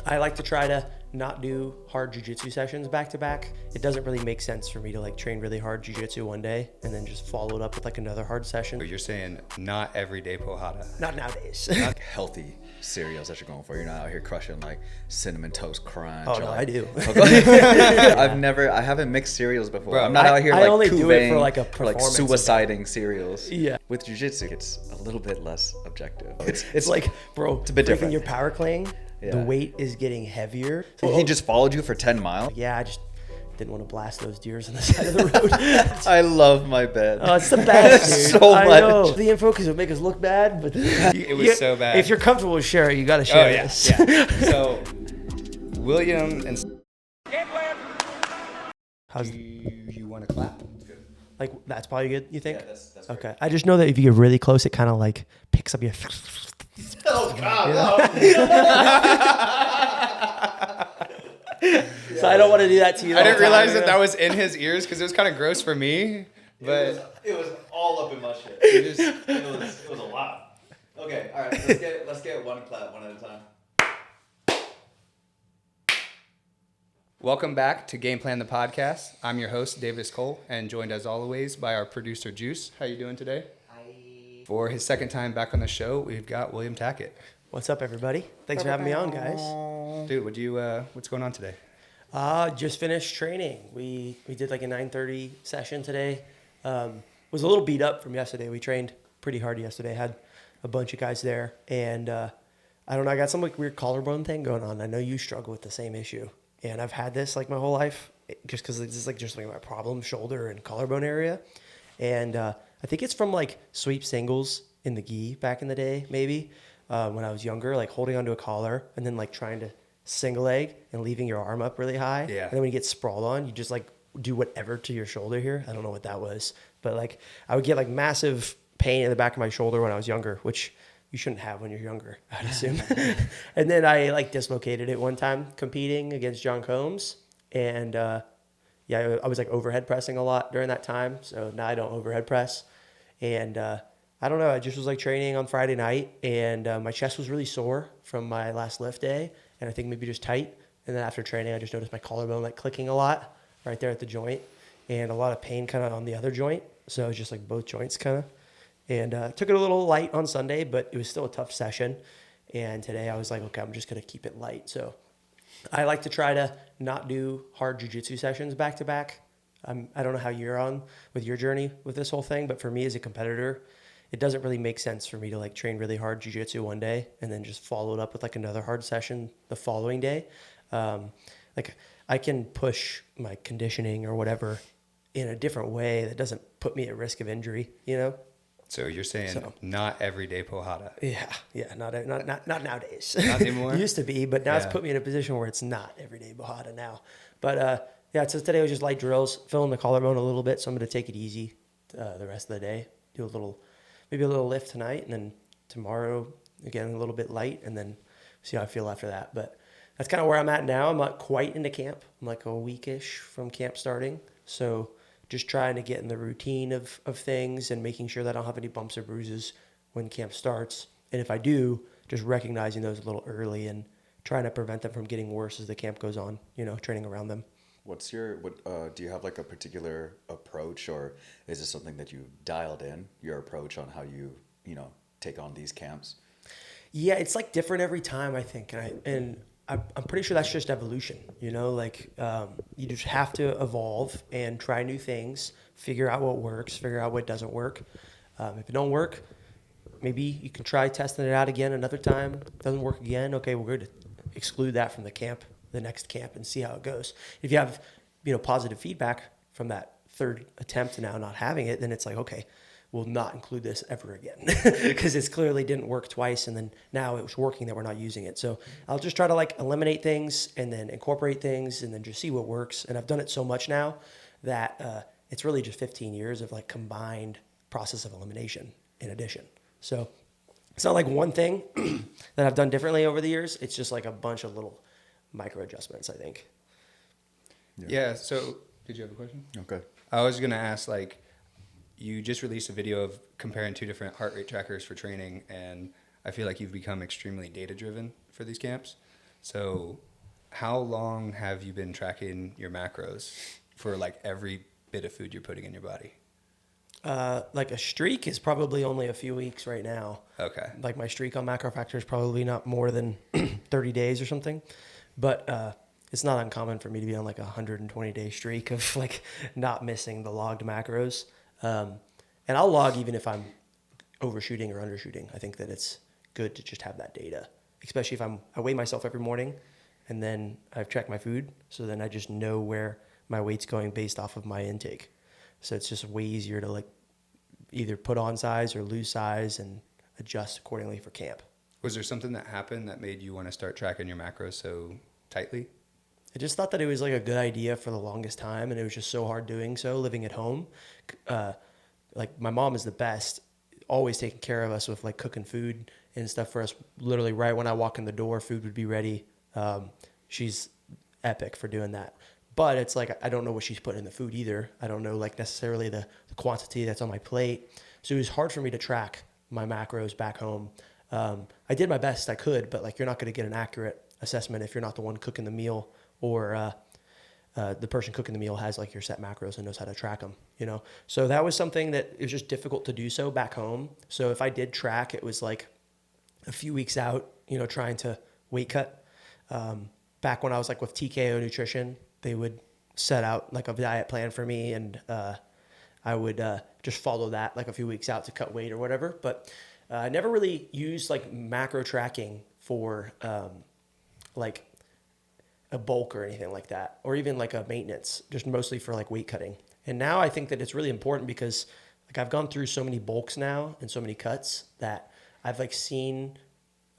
I like to try to not do hard jiu-jitsu sessions back to back. It doesn't really make sense for me to like train really hard jiu-jitsu one day and then just follow it up with like another hard session. So you're saying not everyday pohada. Not nowadays. Not healthy cereals that you're going for. You're not out here crushing like cinnamon toast crunch. Oh, no, I do. I haven't mixed cereals before. Bro, I'm not out here I like only do it for like a or, like performance suiciding cereals. Yeah. With jiu-jitsu, it's a little bit less objective. It's like, bro, it's a bit different. Your power claying, Yeah. the weight is getting heavier. He just followed you for 10 miles? Yeah, I just didn't want to blast those deers on the side of the road. I love my bed. Oh, it's the best, dude. So I much. know. The info because it would make us look bad, but It was so bad. If you're comfortable with share it, you got to share this. Yeah. So, William and... How's Do you want to clap? like that's probably good? You think? Yeah, that's great. Okay. I just know that if you get really close, it kind of like picks up your. Oh, God. So I don't want to do that to you. I didn't realize that was in his ears because it was kind of gross for me. But It was all up in my shit. it It was a lot. Okay, all right. Let's get one clap one at a time. welcome back to Game Plan the Podcast. I'm your host, Davis Cole, and joined as always by our producer, Juice. How you doing today? Hi. For his second time back on the show, we've got William Tackett. What's up, everybody? Thanks for having me on, guys. Dude, what's going on today? Just finished training. We did like a 9:30 session today. Was a little beat up from yesterday. We trained pretty hard yesterday. Had a bunch of guys there, and I don't know. I got some like weird collarbone thing going on. I know you struggle with the same issue, and I've had this like my whole life, just because this is like just like my problem, shoulder and collarbone area, and I think it's from like sweep singles in the gi back in the day, maybe when I was younger, like holding onto a collar and then like trying to single leg and leaving your arm up really high. Yeah. And then when you get sprawled on, you just like do whatever to your shoulder here. I don't know what that was, but like I would get like massive pain in the back of my shoulder when I was younger, which you shouldn't have when you're younger, I'd assume. And then I like dislocated it one time competing against John Combs. And yeah, I was like overhead pressing a lot during that time. So now I don't overhead press. And I don't know. I just was like training on Friday night and my chest was really sore from my last lift day. And I think maybe just tight. And then after training, I just noticed my collarbone like clicking a lot right there at the joint and a lot of pain kind of on the other joint. So it was just like both joints kind of. And took it a little light on Sunday, but it was still a tough session. And today I was like, okay, I'm just going to keep it light. So I like to try to not do hard jiu-jitsu sessions back to back. I don't know how you're on with your journey with this whole thing, but for me as a competitor, it doesn't really make sense for me to like train really hard jiu-jitsu one day and then just follow it up with like another hard session the following day. Like I can push my conditioning or whatever in a different way that doesn't put me at risk of injury, you know? So you're saying not everyday pohada. Yeah, not nowadays. Not anymore? Used to be, but now it's Yeah. put me in a position where it's not everyday Bojada now. But yeah, so today was just light drills, filling the collarbone a little bit, so I'm going to take it easy the rest of the day. Do maybe a little lift tonight, and then tomorrow, again, a little bit light, and then see how I feel after that. But that's kind of where I'm at now. I'm not quite into camp. I'm like a week-ish from camp starting, so just trying to get in the routine of things and making sure that I don't have any bumps or bruises when camp starts. And if I do, just recognizing those a little early and trying to prevent them from getting worse as the camp goes on, you know, training around them. Do you have like a particular approach, or is this something that you dialed in, your approach on how you take on these camps? Yeah, it's like different every time, I think. And I'm pretty sure that's just evolution, you know, like you just have to evolve and try new things, figure out what works, figure out what doesn't work. If it don't work, maybe you can try testing it out again another time. Doesn't work again, okay, we're going to exclude that from the next camp and see how it goes. If you have, positive feedback from that third attempt now not having it, then it's like, okay, we'll not include this ever again because it's clearly didn't work twice. And then now it was working that we're not using it. So I'll just try to like eliminate things and then incorporate things and then just see what works. And I've done it so much now that it's really just 15 years of like combined process of elimination in addition. So it's not like one thing that I've done differently over the years. It's just like a bunch of little micro adjustments, I think. Yeah. So did you have a question? Okay. I was going to ask, like, you just released a video of comparing two different heart rate trackers for training, and I feel like you've become extremely data-driven for these camps. So how long have you been tracking your macros for like every bit of food you're putting in your body? Like a streak is probably only a few weeks right now. Okay. Like my streak on macro factor is probably not more than 30 days or something. But it's not uncommon for me to be on like a 120-day streak of like not missing the logged macros. And I'll log even if I'm overshooting or undershooting. I think that it's good to just have that data, especially if I weigh myself every morning and then I've checked my food. So then I just know where my weight's going based off of my intake. So it's just way easier to like either put on size or lose size and adjust accordingly for camp. Was there something that happened that made you want to start tracking your macros so tightly? I just thought that it was like a good idea for the longest time, and it was just so hard doing so living at home. Like my mom is the best, always taking care of us with like cooking food and stuff for us. Literally right when I walk in the door, food would be ready. She's epic for doing that. But it's like, I don't know what she's putting in the food either. I don't know like necessarily the quantity that's on my plate. So it was hard for me to track my macros back home. I did my best I could, but like you're not going to get an accurate assessment if you're not the one cooking the meal, or the person cooking the meal has like your set macros and knows how to track them, you know? So that was something that it was just difficult to do so back home. So if I did track, it was like a few weeks out, you know, trying to weight cut. Back when I was like with TKO Nutrition, they would set out like a diet plan for me, and I would just follow that like a few weeks out to cut weight or whatever. But I never really used like macro tracking for like a bulk or anything like that, or even like a maintenance, just mostly for like weight cutting. And now I think that it's really important because like I've gone through so many bulks now and so many cuts that I've like seen,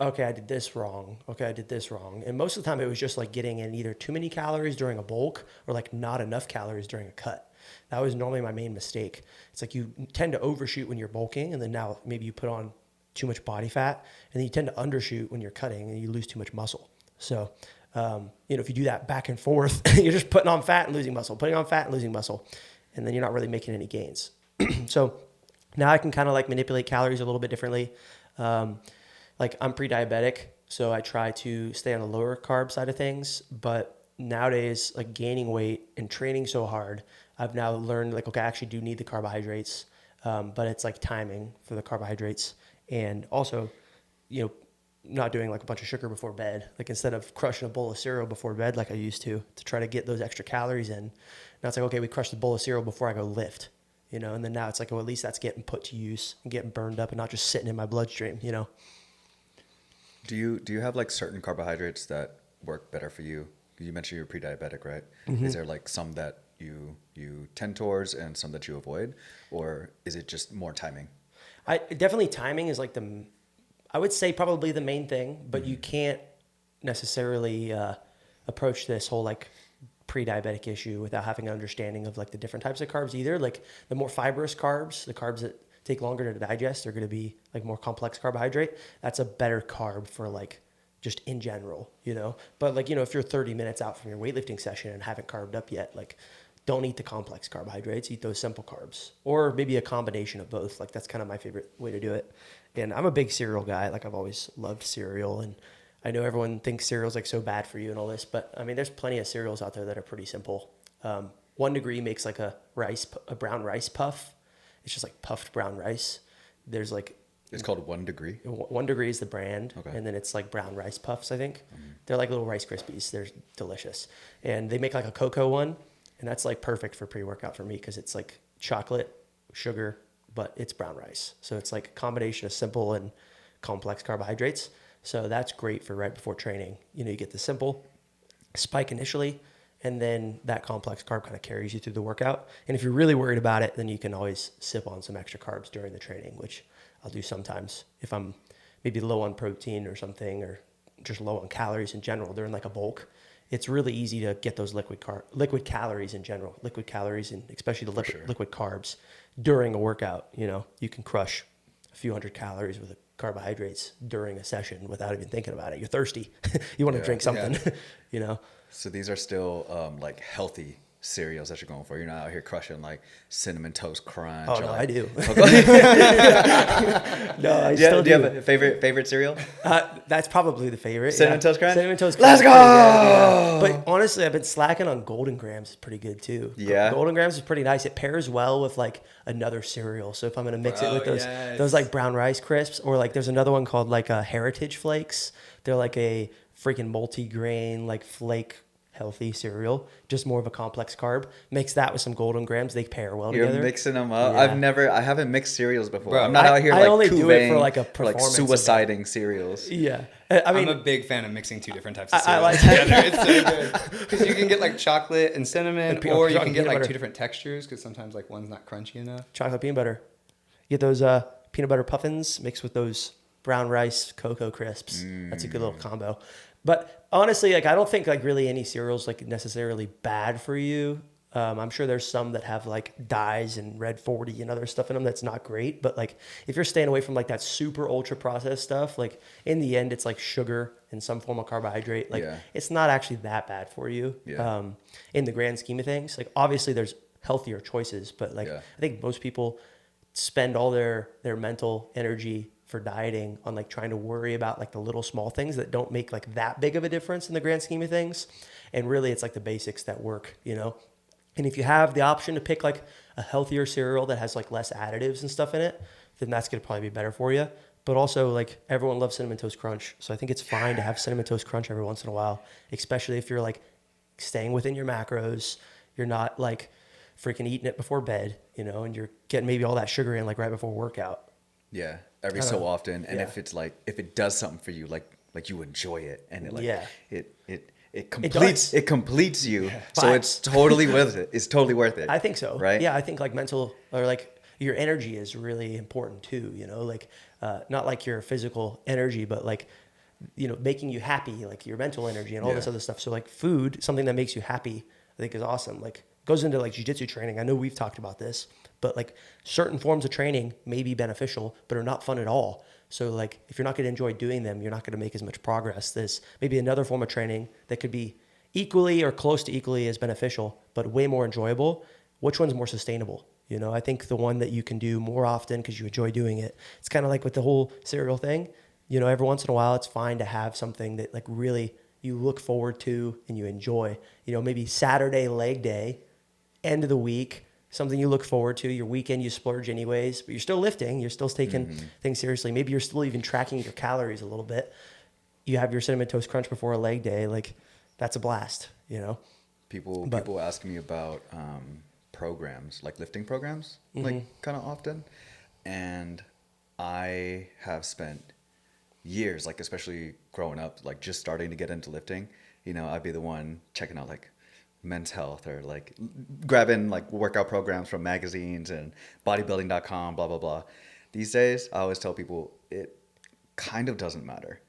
okay, I did this wrong. Okay, I did this wrong. And most of the time it was just like getting in either too many calories during a bulk or like not enough calories during a cut. That was normally my main mistake. It's like you tend to overshoot when you're bulking, and then now maybe you put on too much body fat, and then you tend to undershoot when you're cutting and you lose too much muscle. So, you know, if you do that back and forth, you're just putting on fat and losing muscle, putting on fat and losing muscle, and then you're not really making any gains. So now I can kind of like manipulate calories a little bit differently. Like I'm pre-diabetic, so I try to stay on the lower carb side of things. But nowadays, like gaining weight and training so hard, I've now learned like, okay, I actually do need the carbohydrates, but it's like timing for the carbohydrates. And also, you know, not doing like a bunch of sugar before bed. Like instead of crushing a bowl of cereal before bed like I used to try to get those extra calories in. Now it's like, okay, we crushed the bowl of cereal before I go lift, you know, and then now it's like, well, at least that's getting put to use and getting burned up and not just sitting in my bloodstream, you know. Do you have like certain carbohydrates that work better for you? You mentioned you're pre-diabetic, right? Mm-hmm. Is there like some that you tend towards and some that you avoid, or is it just more timing? Definitely timing is like I would say probably the main thing, but you can't necessarily approach this whole like pre-diabetic issue without having an understanding of like the different types of carbs either. Like the more fibrous carbs, the carbs that take longer to digest are going to be like more complex carbohydrate. That's a better carb for like just in general, you know? But like, you know, if you're 30 minutes out from your weightlifting session and haven't carved up yet, like don't eat the complex carbohydrates, eat those simple carbs, or maybe a combination of both. Like that's kind of my favorite way to do it. And I'm a big cereal guy. Like I've always loved cereal, and I know everyone thinks cereal's like so bad for you and all this, but I mean, there's plenty of cereals out there that are pretty simple. 1 Degree makes like a brown rice puff. It's just like puffed brown rice. There's like, It's called 1 Degree. 1 Degree is the brand. Okay. And then it's like brown rice puffs, I think. They're like little Rice Krispies. They're delicious. And they make like a cocoa one, and that's like perfect for pre-workout for me because it's like chocolate, sugar, but it's brown rice. So it's like a combination of simple and complex carbohydrates. So that's great for right before training. You know, you get the simple spike initially, and then that complex carb kind of carries you through the workout. And if you're really worried about it, then you can always sip on some extra carbs during the training, which I'll do sometimes if I'm maybe low on protein or something, or just low on calories in general during like a bulk. It's really easy to get those liquid calories in general, liquid calories, and especially the liquid carbs during a workout. You know, you can crush a few hundred calories with the carbohydrates during a session without even thinking about it. You're thirsty. You want to drink something, you know? So these are still like healthy cereals that you're going for. You're not out here crushing like Cinnamon Toast Crunch. Oh, no, like, I do. No, I do still you have a favorite cereal? That's probably the favorite. Cinnamon Toast Crunch? Cinnamon Toast Crunch. Let's go! But honestly, I've been slacking on Golden Grams. It's pretty good too. Yeah. Golden Grams is pretty nice. It pairs well with like another cereal. So if I'm going to mix it with those like brown rice crisps, or like there's another one called like Heritage Flakes. They're like a freaking multi-grain, like flake healthy cereal, just more of a complex carb. Mix that with some Golden Grams, they pair well together. You're mixing them up. Yeah. I haven't mixed cereals before. Bro, I'm not out here I like only do it for like a like performance suiciding cereals. Yeah. I mean, I'm a big fan of mixing two different types of I cereals like together. It's so good. Because you can get like chocolate and cinnamon, And or you chocolate can get peanut like butter. two different textures because sometimes like one's not crunchy enough. chocolate peanut butter. You get those peanut butter puffins mixed with those brown rice cocoa crisps. That's a good little combo. But honestly, like I don't think like really any cereal's like necessarily bad for you. I'm sure there's some that have like dyes and red 40 and other stuff in them that's not great. But like if you're staying away from like that super ultra processed stuff, like in the end it's like sugar and some form of carbohydrate. Like it's not actually that bad for you. Yeah. In the grand scheme of things, like obviously there's healthier choices, but like I think most people spend all their mental energy for dieting on like trying to worry about like the little small things that don't make like that big of a difference in the grand scheme of things. And really it's like the basics that work, you know? And if you have the option to pick like a healthier cereal that has like less additives and stuff in it, then that's going to probably be better for you. But also like everyone loves Cinnamon Toast Crunch. So I think it's fine to have Cinnamon Toast Crunch every once in a while, especially if you're like staying within your macros. You're not like freaking eating it before bed, you know, and you're getting maybe all that sugar in like right before workout. Yeah, every so often, and if it's like if it does something for you, like you enjoy it, and it like it completes you, so it's totally worth it. It's totally worth it. I think so. Right? Yeah, I think like mental or like your energy is really important too. You know, like not like your physical energy, but like you know making you happy, like your mental energy and all this other stuff. So like food, something that makes you happy, I think is awesome. Like goes into like jiu-jitsu training. I know we've talked about this. But like certain forms of training may be beneficial, but are not fun at all. So like if you're not going to enjoy doing them, you're not going to make as much progress. There's maybe another form of training that could be equally or close to equally as beneficial, but way more enjoyable. Which one's more sustainable? You know, I think the one that you can do more often because you enjoy doing it. It's kind of like with the whole cereal thing. You know, every once in a while, it's fine to have something that like really you look forward to and you enjoy. You know, maybe Saturday leg day, end of the week, something you look forward to. Your weekend you splurge anyways, but you're still lifting. You're still taking things seriously. Maybe you're still even tracking your calories a little bit. You have your Cinnamon Toast Crunch before a leg day. Like that's a blast, you know? People ask me about programs, like lifting programs, like kind of often. And I have spent years, like especially growing up, like just starting to get into lifting, you know, I'd be the one checking out like Men's Health or like grabbing like workout programs from magazines and bodybuilding.com, blah, blah, blah. These days, I always tell people it kind of doesn't matter.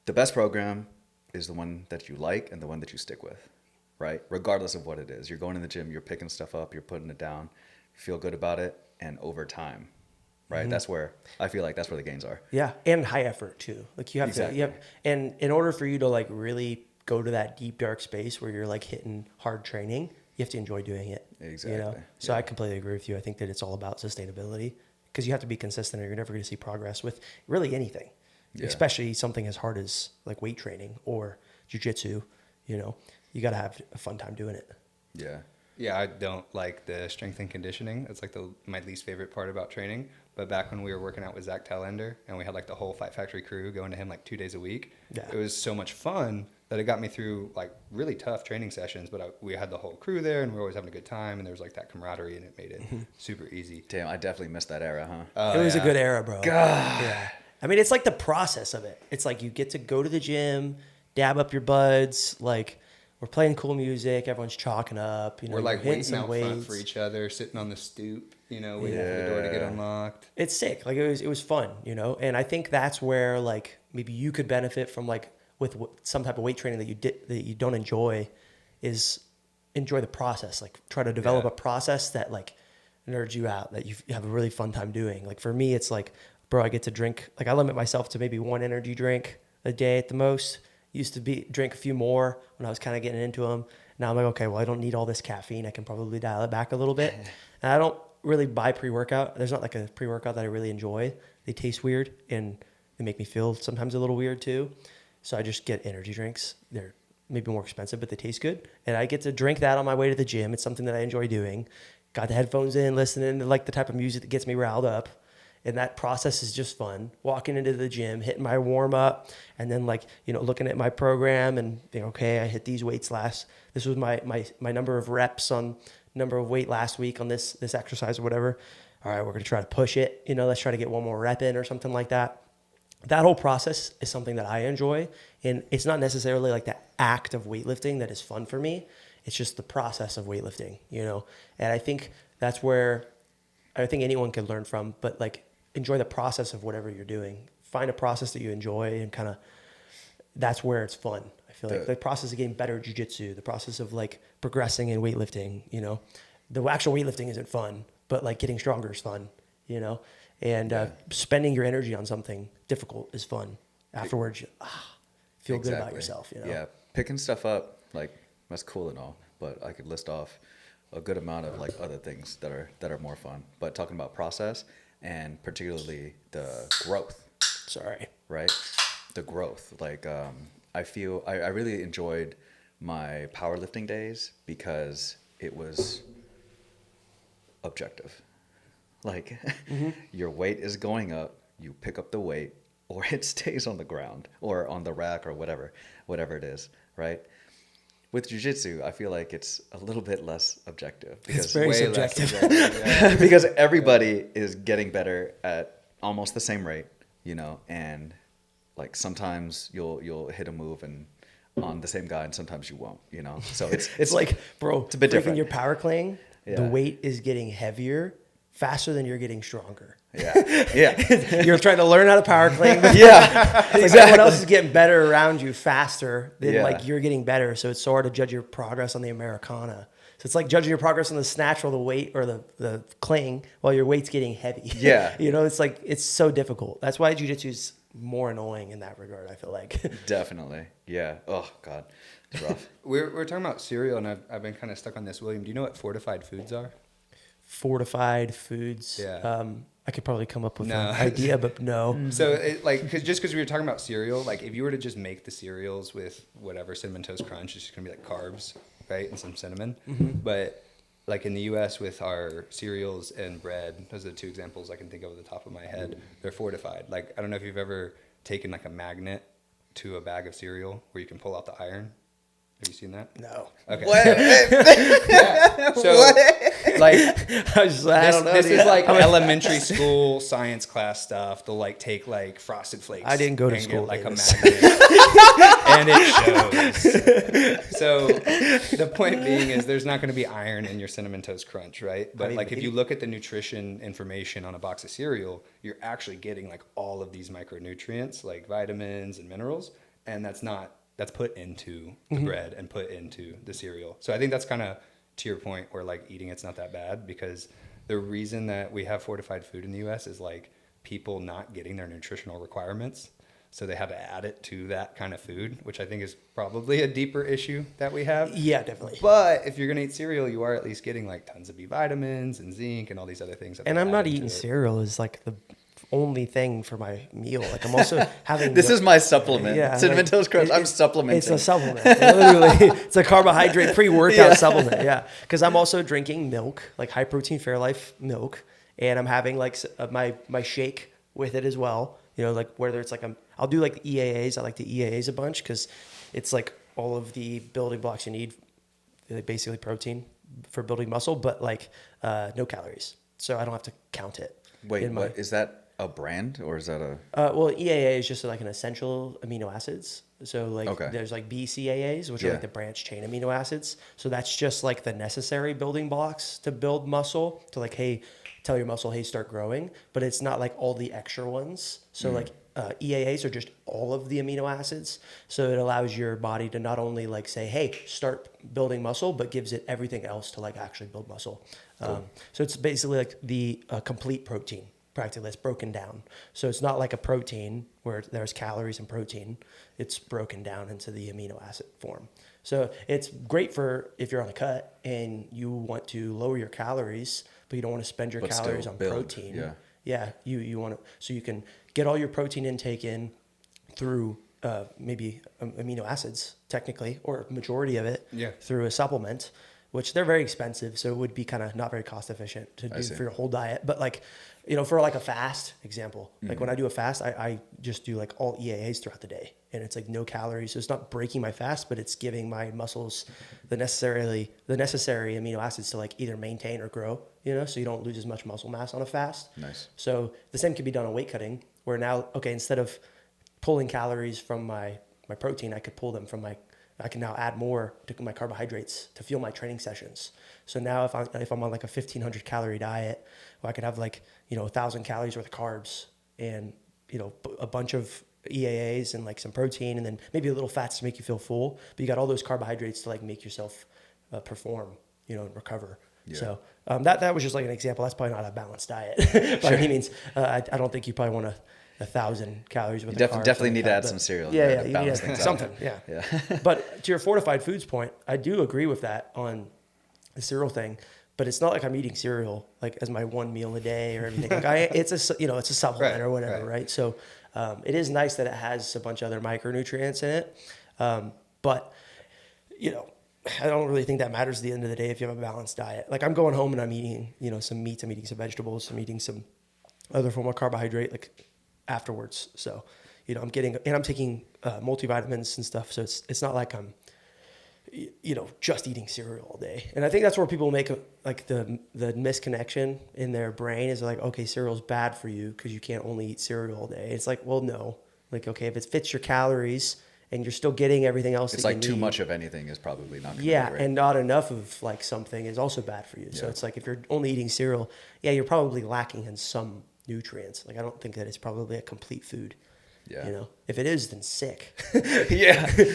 The best program is the one that you like and the one that you stick with, right? Regardless of what it is. You're going in the gym, you're picking stuff up, you're putting it down, you feel good about it, and over time, right? That's where I feel like that's where the gains are. Yeah, and high effort too. Like you have to, and in order for you to like really go to that deep dark space where you're like hitting hard training, you have to enjoy doing it. Exactly. You know? So I completely agree with you. I think that it's all about sustainability because you have to be consistent or you're never going to see progress with really anything, especially something as hard as like weight training or jiu-jitsu. You know, you got to have a fun time doing it. Yeah. Yeah, I don't like the strength and conditioning. It's like my least favorite part about training. But back when we were working out with Zach Tellender and we had like the whole Fight Factory crew going to him like 2 days a week, it was so much fun that it got me through like really tough training sessions. But we had the whole crew there and we were always having a good time. And there was like that camaraderie and it made it super easy. Damn, I definitely missed that era, huh? It was a good era, bro. God. Yeah. I mean, it's like the process of it. It's like you get to go to the gym, dab up your buds, like we're playing cool music, everyone's chalking up, you know, we're like hitting waiting some out weights. front for each other, sitting on the stoop, you know, waiting for the door to get unlocked. It's sick. Like it was fun, you know? And I think that's where like maybe you could benefit from like with some type of weight training that you don't enjoy is enjoy the process. Like try to develop a process that like nerds you out, that you have a really fun time doing. Like for me, it's like, bro, I get to drink, like I limit myself to maybe one energy drink a day at the most. Used to drink a few more when I was kind of getting into them. Now I'm like, okay, well, I don't need all this caffeine. I can probably dial it back a little bit. And I don't really buy pre-workout. There's not like a pre-workout that I really enjoy. They taste weird and they make me feel sometimes a little weird too. So I just get energy drinks. They're maybe more expensive, but they taste good. And I get to drink that on my way to the gym. It's something that I enjoy doing. Got the headphones in, listening to like the type of music that gets me riled up. And that process is just fun. Walking into the gym, hitting my warm up, and then like, you know, looking at my program and being, okay, I hit these weights this was my number of reps on number of weight last week on this exercise or whatever. All right, we're going to try to push it. You know, let's try to get one more rep in or something like that. That whole process is something that I enjoy. And it's not necessarily like the act of weightlifting that is fun for me. It's just the process of weightlifting, you know? And I think that's where I think anyone can learn from, but like enjoy the process of whatever you're doing. Find a process that you enjoy and kind of, that's where it's fun. I feel like the process of getting better at jiu-jitsu, the process of like progressing in weightlifting, you know, the actual weightlifting isn't fun, but like getting stronger is fun, you know, and spending your energy on something difficult is fun. Afterwards, you feel good about yourself, you know? Yeah. Picking stuff up, like that's cool and all, but I could list off a good amount of like other things that are more fun, but talking about process and particularly the growth. Right? The growth. Like, I feel I really enjoyed my powerlifting days because it was objective. Like, your weight is going up, you pick up the weight, or it stays on the ground or on the rack or whatever it is, right? With jiu-jitsu, I feel like it's a little bit less objective. It's very subjective. Yeah. Because everybody is getting better at almost the same rate, you know, and like sometimes you'll hit a move and on the same guy and sometimes you won't, you know. So it's like, bro, it's a bit different. Your power claying, the weight is getting heavier faster than you're getting stronger. Yeah. You're trying to learn how to power climb. Yeah. It's like everyone else is getting better around you faster than like you're getting better. So it's so hard to judge your progress on the Americana. So it's like judging your progress on the snatch or the weight or the cling while your weight's getting heavy. Yeah. You know, it's like, it's so difficult. That's why jiu-jitsu is more annoying in that regard, I feel like. Definitely. Yeah. Oh, God. It's rough. We're talking about cereal, and I've been kind of stuck on this. William, do you know what fortified foods are? Fortified foods. Yeah. I could probably come up with an idea, but no. So because we were talking about cereal, like if you were to just make the cereals with whatever Cinnamon Toast Crunch, it's just gonna be like carbs, right, and some cinnamon. Mm-hmm. But like in the U.S. with our cereals and bread, those are the two examples I can think of at the top of my head. They're fortified. Like I don't know if you've ever taken like a magnet to a bag of cereal where you can pull out the iron. Have you seen that? No. Okay. What? Yeah. So, like, I don't know. This is like elementary school science class stuff. They'll like take like Frosted Flakes. I didn't go to and school. Get, like a magnet, and it shows. So the point being is, there's not going to be iron in your Cinnamon Toast Crunch, right? But like, if you look at the nutrition information on a box of cereal, you're actually getting like all of these micronutrients, like vitamins and minerals, and that's put into the bread and put into the cereal. So I think that's kind of to your point where like eating it's not that bad, because the reason that we have fortified food in the US is like people not getting their nutritional requirements. So they had to add it to that kind of food, which I think is probably a deeper issue that we have. Yeah, definitely. But if you're going to eat cereal, you are at least getting like tons of B vitamins and zinc and all these other things. And I'm not eating cereal is like the only thing for my meal. Like I'm also having this is my supplement. Yeah, Cinnamon Toast Crunch. I'm supplementing. It's a supplement. Literally, it's a carbohydrate pre-workout supplement. Yeah, because I'm also drinking milk, like high protein Fairlife milk, and I'm having like my shake with it as well. You know, like whether it's like I'll do like the EAAs. I like the EAAs a bunch because it's like all of the building blocks you need, like basically protein for building muscle, but like no calories, so I don't have to count it. Wait, what is that? A brand, or is that a? Well, EAA is just like an essential amino acids. So like there's like BCAAs, which are like the branch chain amino acids. So that's just like the necessary building blocks to build muscle, to like, hey, tell your muscle, hey, start growing. But it's not like all the extra ones. So like EAAs are just all of the amino acids. So it allows your body to not only like say, hey, start building muscle, but gives it everything else to like actually build muscle. Cool. So it's basically like the complete protein. practically. It's broken down. So it's not like a protein where there's calories and protein. It's broken down into the amino acid form. So it's great for if you're on a cut and you want to lower your calories, but you don't want to spend your calories on protein. Yeah. You want to, so you can get all your protein intake in through maybe amino acids technically, or majority of it through a supplement, which they're very expensive. So it would be kind of not very cost efficient to do for your whole diet. But like, you know, for like a fast example, like when I do a fast, I just do like all EAAs throughout the day, and it's like no calories. So it's not breaking my fast, but it's giving my muscles the necessary amino acids to like either maintain or grow, you know, so you don't lose as much muscle mass on a fast. Nice. So the same can be done on weight cutting, where now, okay, instead of pulling calories from my protein, I could pull them from I can now add more to my carbohydrates to fuel my training sessions. So now if I'm on like a 1,500 calorie diet, well, I could have like, you know, 1,000 calories worth of carbs and, you know, a bunch of EAAs and like some protein, and then maybe a little fats to make you feel full, but you got all those carbohydrates to like make yourself perform, you know, and recover. Yeah. So that was just like an example. That's probably not a balanced diet by any means. I don't think you probably want 1,000 calories with you definitely need to add some cereal. Yeah, you need something. Yeah. But to your fortified foods point, I do agree with that on the cereal thing. But it's not like I'm eating cereal like as my one meal a day or everything. Like it's a supplement or whatever, right? So it is nice that it has a bunch of other micronutrients in it. But you know, I don't really think that matters at the end of the day if you have a balanced diet. Like I'm going home and I'm eating, you know, some meats, I'm eating some vegetables, I'm eating some other form of carbohydrate like afterwards. So, you know, I'm taking multivitamins and stuff. So it's not like I'm, you know, just eating cereal all day. And I think that's where people make like the misconnection in their brain is like, okay, cereal's bad for you because you can't only eat cereal all day. It's like, well, no, like, okay, if it fits your calories and you're still getting everything else, it's like too much of anything is probably not. And not enough of like something is also bad for you. So it's like if you're only eating cereal, you're probably lacking in some nutrients. Like I don't think that it's probably a complete food. Yeah. You know, if it is, then sick.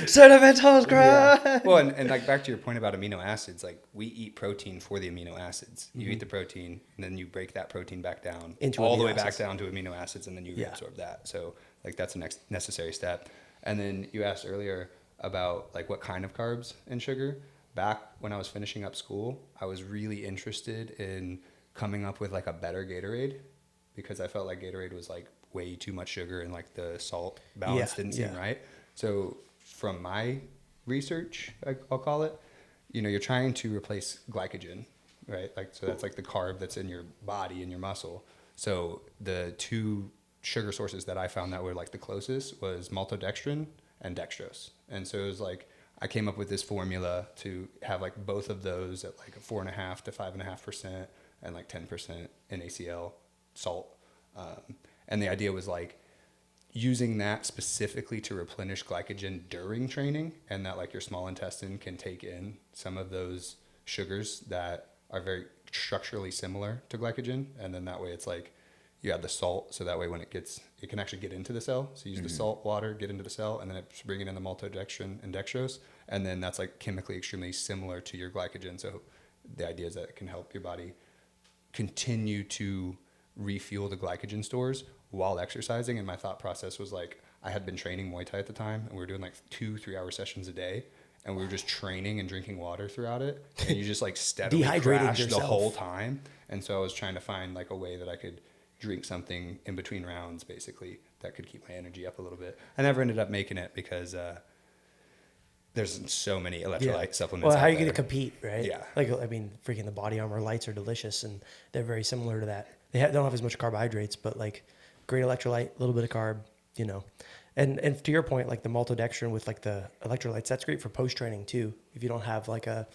Sentimental cry. Yeah. Well, and like back to your point about amino acids, like we eat protein for the amino acids. You eat the protein, and then you break that protein back down into all the way back down to amino acids, and then you reabsorb that. So like that's a next necessary step. And then you asked earlier about like what kind of carbs and sugar. Back when I was finishing up school, I was really interested in coming up with like a better Gatorade, because I felt like Gatorade was like way too much sugar and like the salt balance didn't seem right. So from my research, I'll call it, you know, you're trying to replace glycogen, right? Like, so that's like the carb that's in your body and your muscle. So the two sugar sources that I found that were like the closest was maltodextrin and dextrose. And so it was like, I came up with this formula to have like both of those at like a 4.5 to 5.5% and like 10% NaCl salt. And the idea was like using that specifically to replenish glycogen during training, and that like your small intestine can take in some of those sugars that are very structurally similar to glycogen. And then that way it's like you add the salt, so that way when it can actually get into the cell. So you use the salt water, get into the cell, and then it's bringing in the maltodextrin and dextrose. And then that's like chemically extremely similar to your glycogen. So the idea is that it can help your body continue to refuel the glycogen stores while exercising. And my thought process was like, I had been training Muay Thai at the time, and we were doing like 2-3 hour sessions a day, and we were just training and drinking water throughout it, and you just like steadily crash the whole time. And so I was trying to find like a way that I could drink something in between rounds basically that could keep my energy up a little bit. I never ended up making it because there's so many electrolyte supplements. Well, how are you going to compete, right? Yeah. Like, I mean, freaking the Body Armor lights are delicious, and they're very similar to that. They don't have as much carbohydrates, but like great electrolyte, a little bit of carb, you know. And to your point, like the maltodextrin with like the electrolytes, that's great for post-training too. If you don't have like a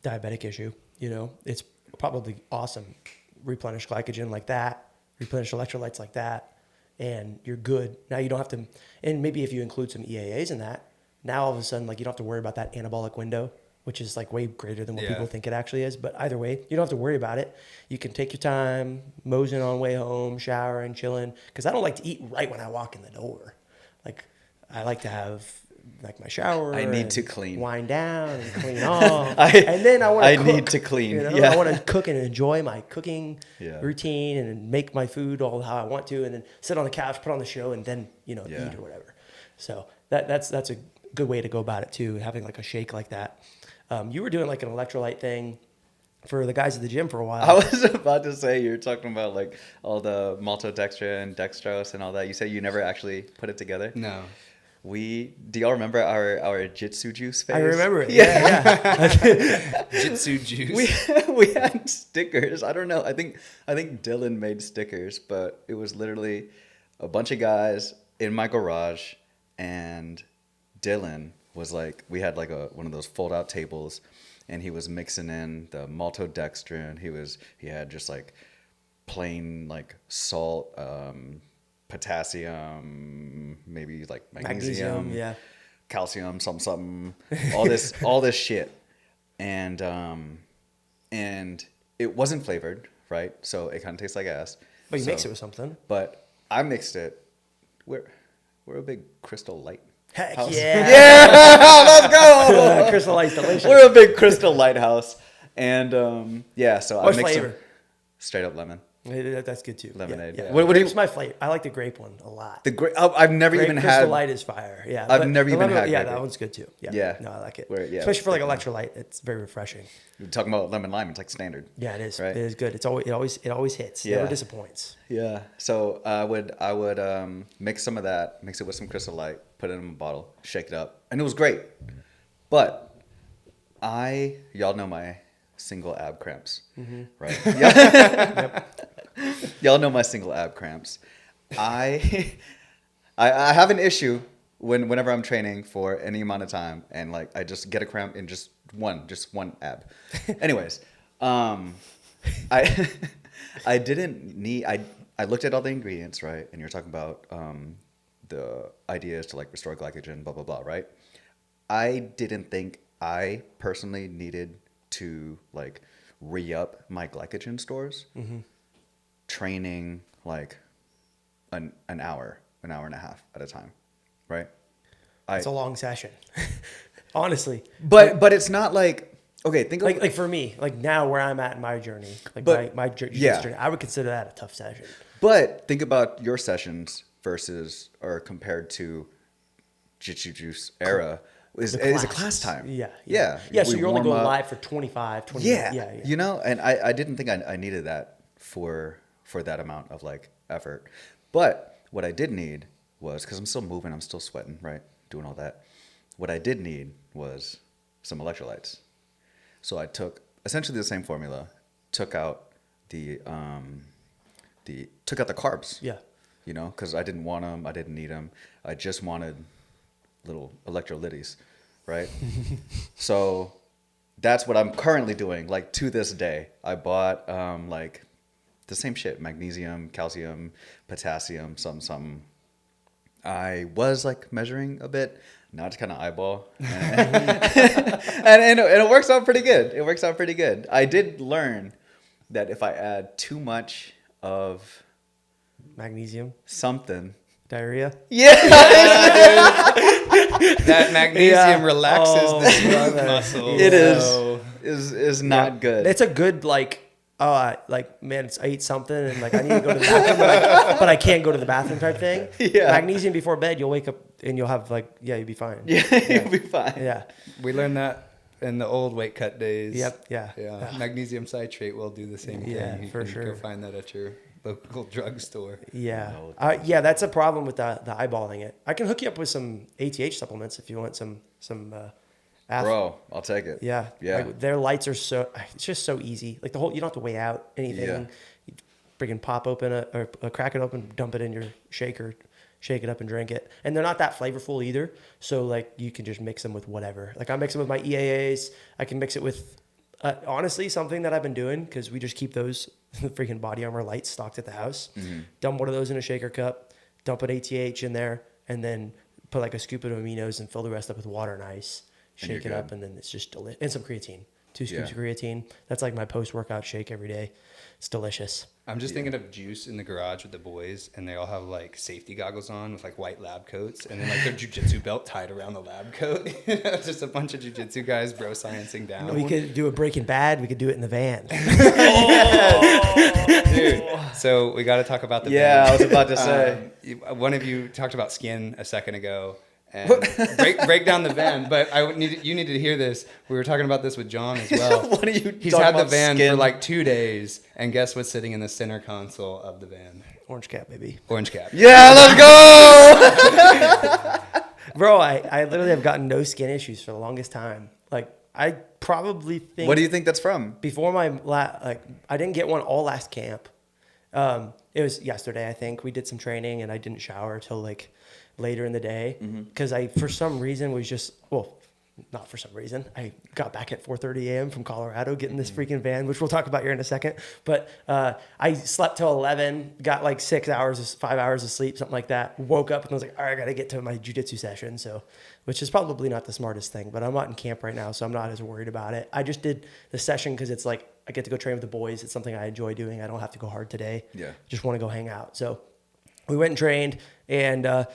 diabetic issue, you know, it's probably awesome. Replenish glycogen like that, replenish electrolytes like that, and you're good. Now you don't have to, and maybe if you include some EAAs in that, now all of a sudden, like you don't have to worry about that anabolic window, which is like way greater than what people think it actually is. But either way, you don't have to worry about it. You can take your time, moseying on way home, showering, chilling. Because I don't like to eat right when I walk in the door. Like I like to have like my shower. I need to clean. Wind down and clean off. And then I want to cook. I need to clean. You know? Yeah. I want to cook and enjoy my cooking Yeah. routine and make my food all how I want to, and then sit on the couch, put on the show, and then eat or whatever. So that's a good way to go about it too. Having like a shake like that. You were doing like an electrolyte thing for the guys at the gym for a while. I was about to say, you're talking about like all the maltodextrin and dextrose and all that. You said you never actually put it together? No. Do y'all remember our Jitsu juice phase? I remember it. Yeah. Jitsu juice. We had stickers. I don't know. I think Dylan made stickers, but it was literally a bunch of guys in my garage, and Dylan was like, we had like one of those fold out tables, and he was mixing in the maltodextrin. He had just like plain like salt, potassium, maybe like magnesium, calcium, something, all this shit, and it wasn't flavored, right? So it kind of tastes like ass. But you mix it with something. But I mixed it. We're a big Crystal Light. Heck house. yeah! Yeah, let's go. Crystal Light's delicious. We're a big Crystal Light house, and so What's I mixed flavor? it straight up lemon. That's good too. Lemonade. Yeah. What do you? Grape's my flavor. I like the grape one a lot. The grape. I've never even Crystal had. Light is fire. Yeah, I've never the even had Yeah, grape. that one's good too. Yeah. Yeah. No, I like it. Especially for like electrolyte, it's very refreshing. You're talking about lemon lime. It's like standard. Yeah, it is. Right? It is good. It always hits. Yeah. Never disappoints. Yeah. So I would mix some of that, mix it with some Crystal Light, put it in a bottle, shake it up, and it was great. But y'all know my single ab cramps, right? Yeah. Y'all know my single ab cramps. I have an issue whenever I'm training for any amount of time, and like I just get a cramp in just one ab. Anyways, I didn't need. I looked at all the ingredients, right? And you're talking about the idea is to like restore glycogen, blah blah blah, right? I didn't think I personally needed to like re-up my glycogen stores. Training like an hour and a half at a time, right? It's a long session, honestly. But it's not like, okay, think of like for me, like now where I'm at in my journey, like But- my journey, I would consider that a tough session. But think about your sessions versus or compared to Jitsu Juice era is a class time. Yeah. So We you're only warm going up. live for 25, 20 Yeah. minutes. You know, and I didn't think I needed that for that amount of like effort. But what I did need was, because I'm still moving, I'm still sweating, right? Doing all that. What I did need was some electrolytes. So I took essentially the same formula, took out the carbs. Yeah. You know, because I didn't want them, I didn't need them. I just wanted little electrolytes, right? So that's what I'm currently doing. Like to this day, I bought like the same shit: magnesium, calcium, potassium, something. I was like measuring a bit. Now it's kind of eyeball, and it works out pretty good. I did learn that if I add too much of Magnesium, something, diarrhea. That magnesium relaxes the smooth muscles. It is not good. It's a good like man, I ate something and like I need to go to the bathroom, but I can't go to the bathroom type thing. Yeah. Magnesium before bed, you'll wake up and you'll have like you'll be fine. You'll be fine. Yeah. We learned that in the old weight cut days. Yep. Yeah. Magnesium citrate will do the same thing. Yeah, You for can sure. Go find that at your local drugstore. Yeah. Yeah, that's a problem with the eyeballing it. I can hook you up with some ATH supplements if you want some Bro, I'll take it. Yeah. Yeah. Like, their lights are it's just so easy. Like you don't have to weigh out anything. Yeah. You friggin' pop open or crack it open, dump it in your shaker, shake it up and drink it. And they're not that flavorful either. So like you can just mix them with whatever. Like I mix them with my EAAs. I can mix it with, honestly, something that I've been doing because we just keep those freaking Body Armor lights stocked at the house. Dump one of those in a shaker cup, dump an ATH in there, and then put like a scoop of aminos and fill the rest up with water and ice. Shake it up, and then it's just delicious. And some creatine. 2 scoops of creatine. That's like my post-workout shake every day. It's delicious. I'm just thinking of Juice in the garage with the boys, and they all have like safety goggles on with like white lab coats, and then like their jujitsu belt tied around the lab coat. Just a bunch of jujitsu guys bro sciencing down. We could do a Breaking Bad. We could do it in the van. Dude, so we got to talk about the van. Yeah, I was about to say. One of you talked about skin a second ago. And break down the van, but you needed to hear this. We were talking about this with John as well. What are you He's talking had the about van skin? for like 2 days, and guess what's sitting in the center console of the van? Orange cap, baby. Orange cap. Yeah, let's go! Bro, I literally have gotten no skin issues for the longest time. Like, I probably think... What do you think that's from? Before my... I didn't get one all last camp. It was yesterday, I think. We did some training, and I didn't shower till like later in the day because I, for some reason, was just... Well, not for some reason. I got back at 4:30 a.m. from Colorado getting this freaking van, which we'll talk about here in a second. But I slept till 11, got like 5 hours of sleep, something like that. Woke up and was like, all right, I got to get to my jiu-jitsu session. So, which is probably not the smartest thing, but I'm not in camp right now, so I'm not as worried about it. I just did the session because it's like I get to go train with the boys. It's something I enjoy doing. I don't have to go hard today. Yeah. Just want to go hang out. So we went and trained, and I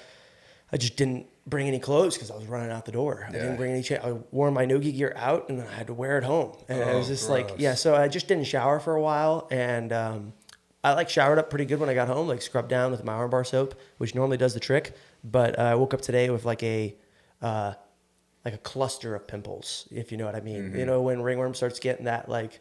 just didn't bring any clothes because I was running out the door. I didn't bring any I wore my Nogi gear out, and then I had to wear it home. And it was just gross. like, yeah, so I just didn't shower for a while. And I like showered up pretty good when I got home, like scrubbed down with my armbar soap, which normally does the trick. But I woke up today with like a cluster of pimples, if you know what I mean. You know, when ringworm starts getting that like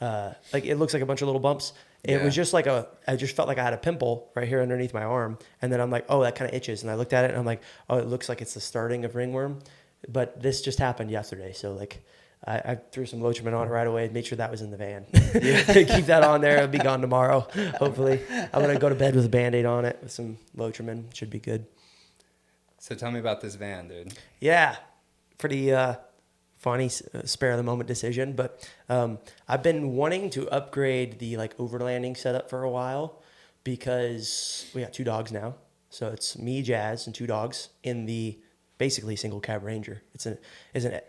it looks like a bunch of little bumps. It was just like I just felt like I had a pimple right here underneath my arm. And then I'm like, oh, that kind of itches. And I looked at it and I'm like, oh, it looks like it's the starting of ringworm. But this just happened yesterday. So like I threw some Lotrimin on it right away, made sure that was in the van. Keep that on there. It'll be gone tomorrow, hopefully. I'm going to go to bed with a Band-Aid on it with some Lotrimin. Should be good. So tell me about this van, dude. Yeah. Pretty funny spare of the moment decision, but I've been wanting to upgrade the like overlanding setup for a while because we got 2 dogs now. So it's me, Jazz, and 2 dogs in the basically single cab Ranger. It's an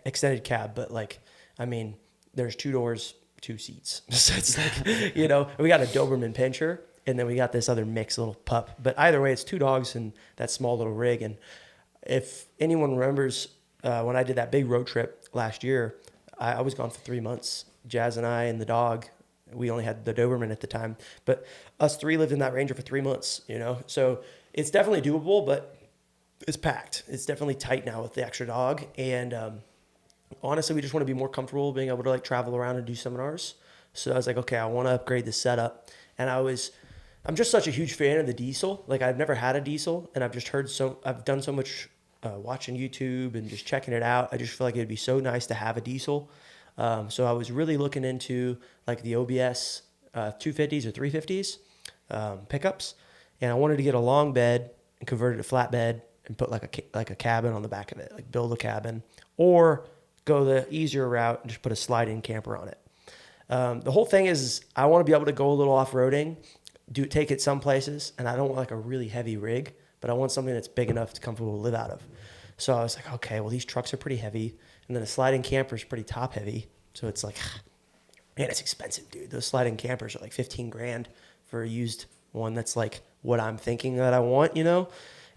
extended cab, but like, I mean, there's 2 doors, 2 seats. So it's like, you know, we got a Doberman Pinscher, and then we got this other mixed little pup. But either way, it's 2 dogs and that small little rig. And if anyone remembers, when I did that big road trip last year, I was gone for 3 months. Jazz and I and the dog, we only had the Doberman at the time, but us 3 lived in that Ranger for 3 months, you know? So it's definitely doable, but it's packed. It's definitely tight now with the extra dog. And honestly, we just want to be more comfortable being able to like travel around and do seminars. So I was like, okay, I want to upgrade the setup. And I'm just such a huge fan of the diesel. Like I've never had a diesel, and I've done so much watching YouTube and just checking it out. I just feel like it'd be so nice to have a diesel. So I was really looking into like the OBS 250s or 350s pickups, and I wanted to get a long bed and convert it to flatbed and put like a cabin on the back of it, like build a cabin, or go the easier route and just put a slide-in camper on it. The whole thing is I want to be able to go a little off-roading, take it some places, and I don't want like a really heavy rig, but I want something that's big enough to comfortable to live out of. So I was like, okay, well, these trucks are pretty heavy, and then a sliding camper is pretty top heavy. So it's like, man, it's expensive, dude. Those sliding campers are like $15,000 for a used one. That's like what I'm thinking that I want, you know?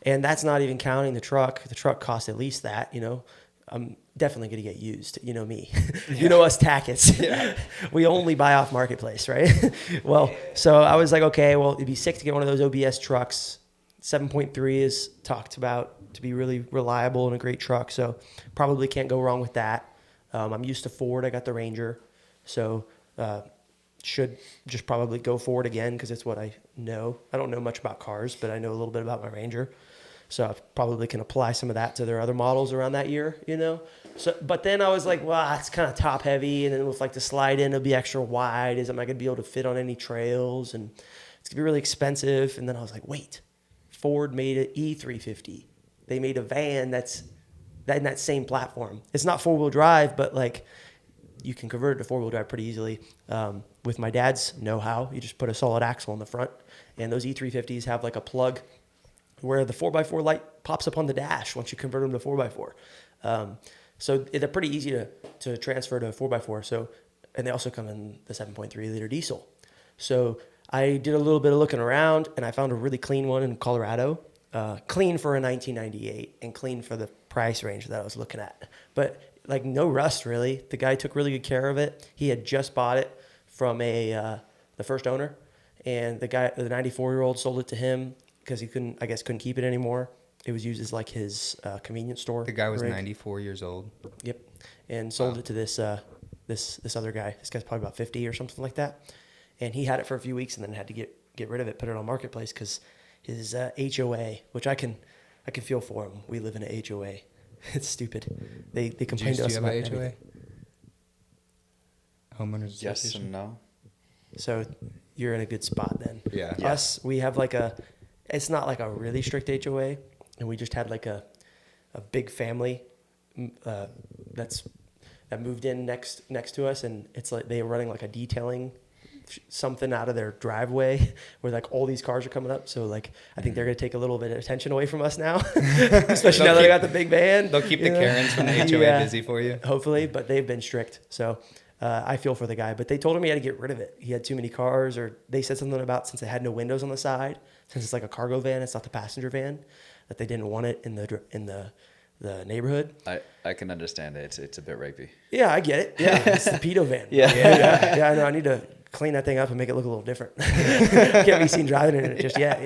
And that's not even counting the truck. The truck costs at least that, you know? I'm definitely going to get used. You know me. You know us Tacketts. Yeah. We only buy off Marketplace, right? Well, so I was like, okay, well, it'd be sick to get one of those OBS trucks. 7.3 is talked about to be really reliable and a great truck, so probably can't go wrong with that. I'm used to Ford. I got the Ranger, so should just probably go Ford again because it's what I know. I don't know much about cars, but I know a little bit about my Ranger, so I probably can apply some of that to their other models around that year, you know. So, but then I was like, well, it's kind of top heavy, and then with like the slide in, it'll be extra wide. Am I gonna be able to fit on any trails? And it's gonna be really expensive. And then I was like, wait. Ford made an E350. They made a van that's in that same platform. It's not 4-wheel drive, but like you can convert it to 4-wheel drive pretty easily. With my dad's know-how, you just put a solid axle on the front, and those E350s have like a plug where the 4x4 light pops up on the dash once you convert them to 4x4. So they're pretty easy to transfer to a 4x4. So, and they also come in the 7.3 liter diesel. So I did a little bit of looking around, and I found a really clean one in Colorado. Clean for a 1998 and clean for the price range that I was looking at. But like no rust really. The guy took really good care of it. He had just bought it from the first owner, and the 94-year-old sold it to him because he couldn't keep it anymore. It was used as like his convenience store. The guy was rig. 94 years old. Yep, and sold it to this other guy. This guy's probably about 50 or something like that, and he had it for a few weeks and then had to get rid of it, put it on Marketplace because his HOA, which I can feel for him. We live in an HOA. It's stupid. They complain to us about everything. Do you have a HOA? Homeowners Yes Association? and no. So you're in a good spot then. Yeah. Us, we have like it's not like a really strict HOA, and we just had like a big family that moved in next to us, and it's like they were running like a detailing something out of their driveway where like all these cars are coming up. So like I think they're gonna take a little bit of attention away from us now, especially now that I got the big van. They'll keep the Karens from the HOA busy for you. Hopefully, but they've been strict. So I feel for the guy, but they told him he had to get rid of it. He had too many cars, or they said something about since it had no windows on the side, since it's like a cargo van, it's not the passenger van, that they didn't want it in the neighborhood. I can understand it. It's a bit rapey. Yeah, I get it. Yeah, it's the pedo van. Yeah. I know. I need to clean that thing up and make it look a little different. Can't be seen driving in it just yet,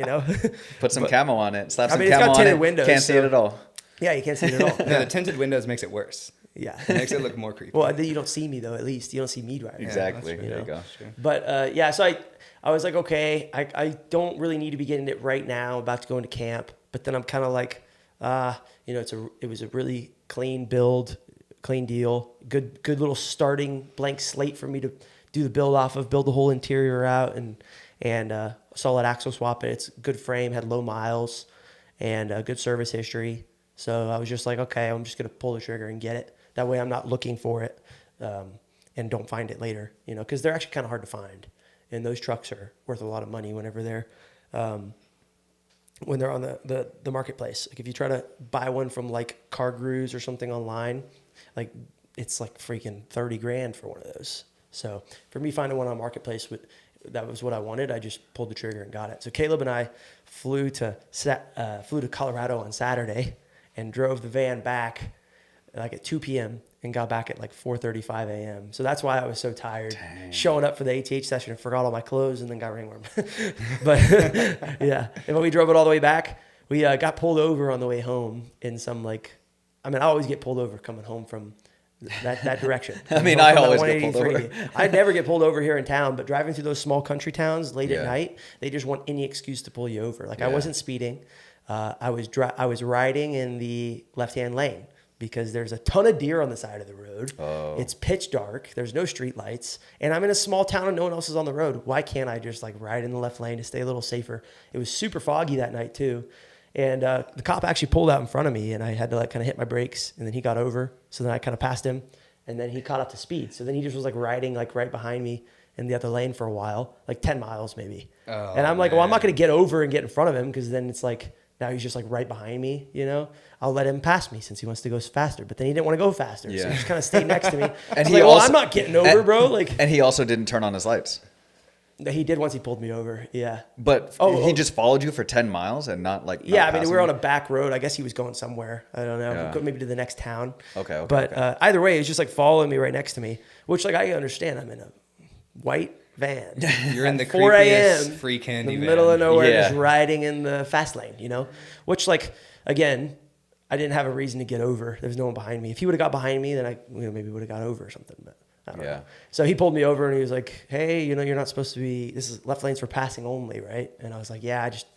Put some camo on it. Slap some it's camo got on tinted it. windows, Can't see it at all. Yeah, you can't see it at all. No, the tinted windows makes it worse. Yeah. It makes it look more creepy. Well, you don't see me though. At least you don't see me driving. Exactly. Yeah, There you go. But so I was like, okay, I don't really need to be getting it right now. I'm about to go into camp, but then I'm kind of like, it was a really clean build, clean deal, good little starting blank slate for me to do the build off of, build the whole interior out, and solid axle swap it. It's good frame, had low miles, and a good service history. So I was just like, okay, I'm just gonna pull the trigger and get it. That way I'm not looking for it and don't find it later, because they're actually kind of hard to find, and those trucks are worth a lot of money whenever they're on the marketplace. Like if you try to buy one from like Car Gurus or something online, like it's like freaking $30,000 for one of those. So for me, finding one on marketplace, that was what I wanted. I just pulled the trigger and got it. So Caleb and I flew to Colorado on Saturday and drove the van back like at 2 p.m. and got back at like 4:35 a.m. So that's why I was so tired. Dang. Showing up for the ATH session and forgot all my clothes and then got ringworm. But yeah, and when we drove it all the way back, we got pulled over on the way home in some I always get pulled over coming home from that direction. I always get pulled over. I'd never get pulled over here in town, but driving through those small country towns late at night, they just want any excuse to pull you over. I wasn't speeding. I was riding in the left-hand lane because there's a ton of deer on the side of the road. Oh. It's pitch dark. There's no street lights. And I'm in a small town and no one else is on the road. Why can't I just ride in the left lane to stay a little safer? It was super foggy that night too. And the cop actually pulled out in front of me, and I had to kind of hit my brakes, and then he got over. So then I kind of passed him, and then he caught up to speed. So then he just was riding right behind me in the other lane for a while, 10 miles maybe. Oh, and I'm like, well, I'm not going to get over and get in front of him because then it's now he's just right behind me, I'll let him pass me since he wants to go faster. But then he didn't want to go faster. So he just kind of stayed next to me. And I'm not getting over, bro. And he also didn't turn on his lights. He did once he pulled me over, yeah. But he just followed you for 10 miles and not Yeah, we were on a back road. I guess he was going somewhere. I don't know. Yeah. Maybe to the next town. Okay. But either way, he's just following me right next to me, which I understand. I'm in a white van. You're in the 4 a.m. free candy in the van. middle of nowhere, just riding in the fast lane, Which, again, I didn't have a reason to get over. There was no one behind me. If he would have got behind me, then I maybe would have got over or something, but I don't know. So he pulled me over and he was like, hey, you're not supposed to be, this is left lanes for passing only, right? And I was like, yeah, I just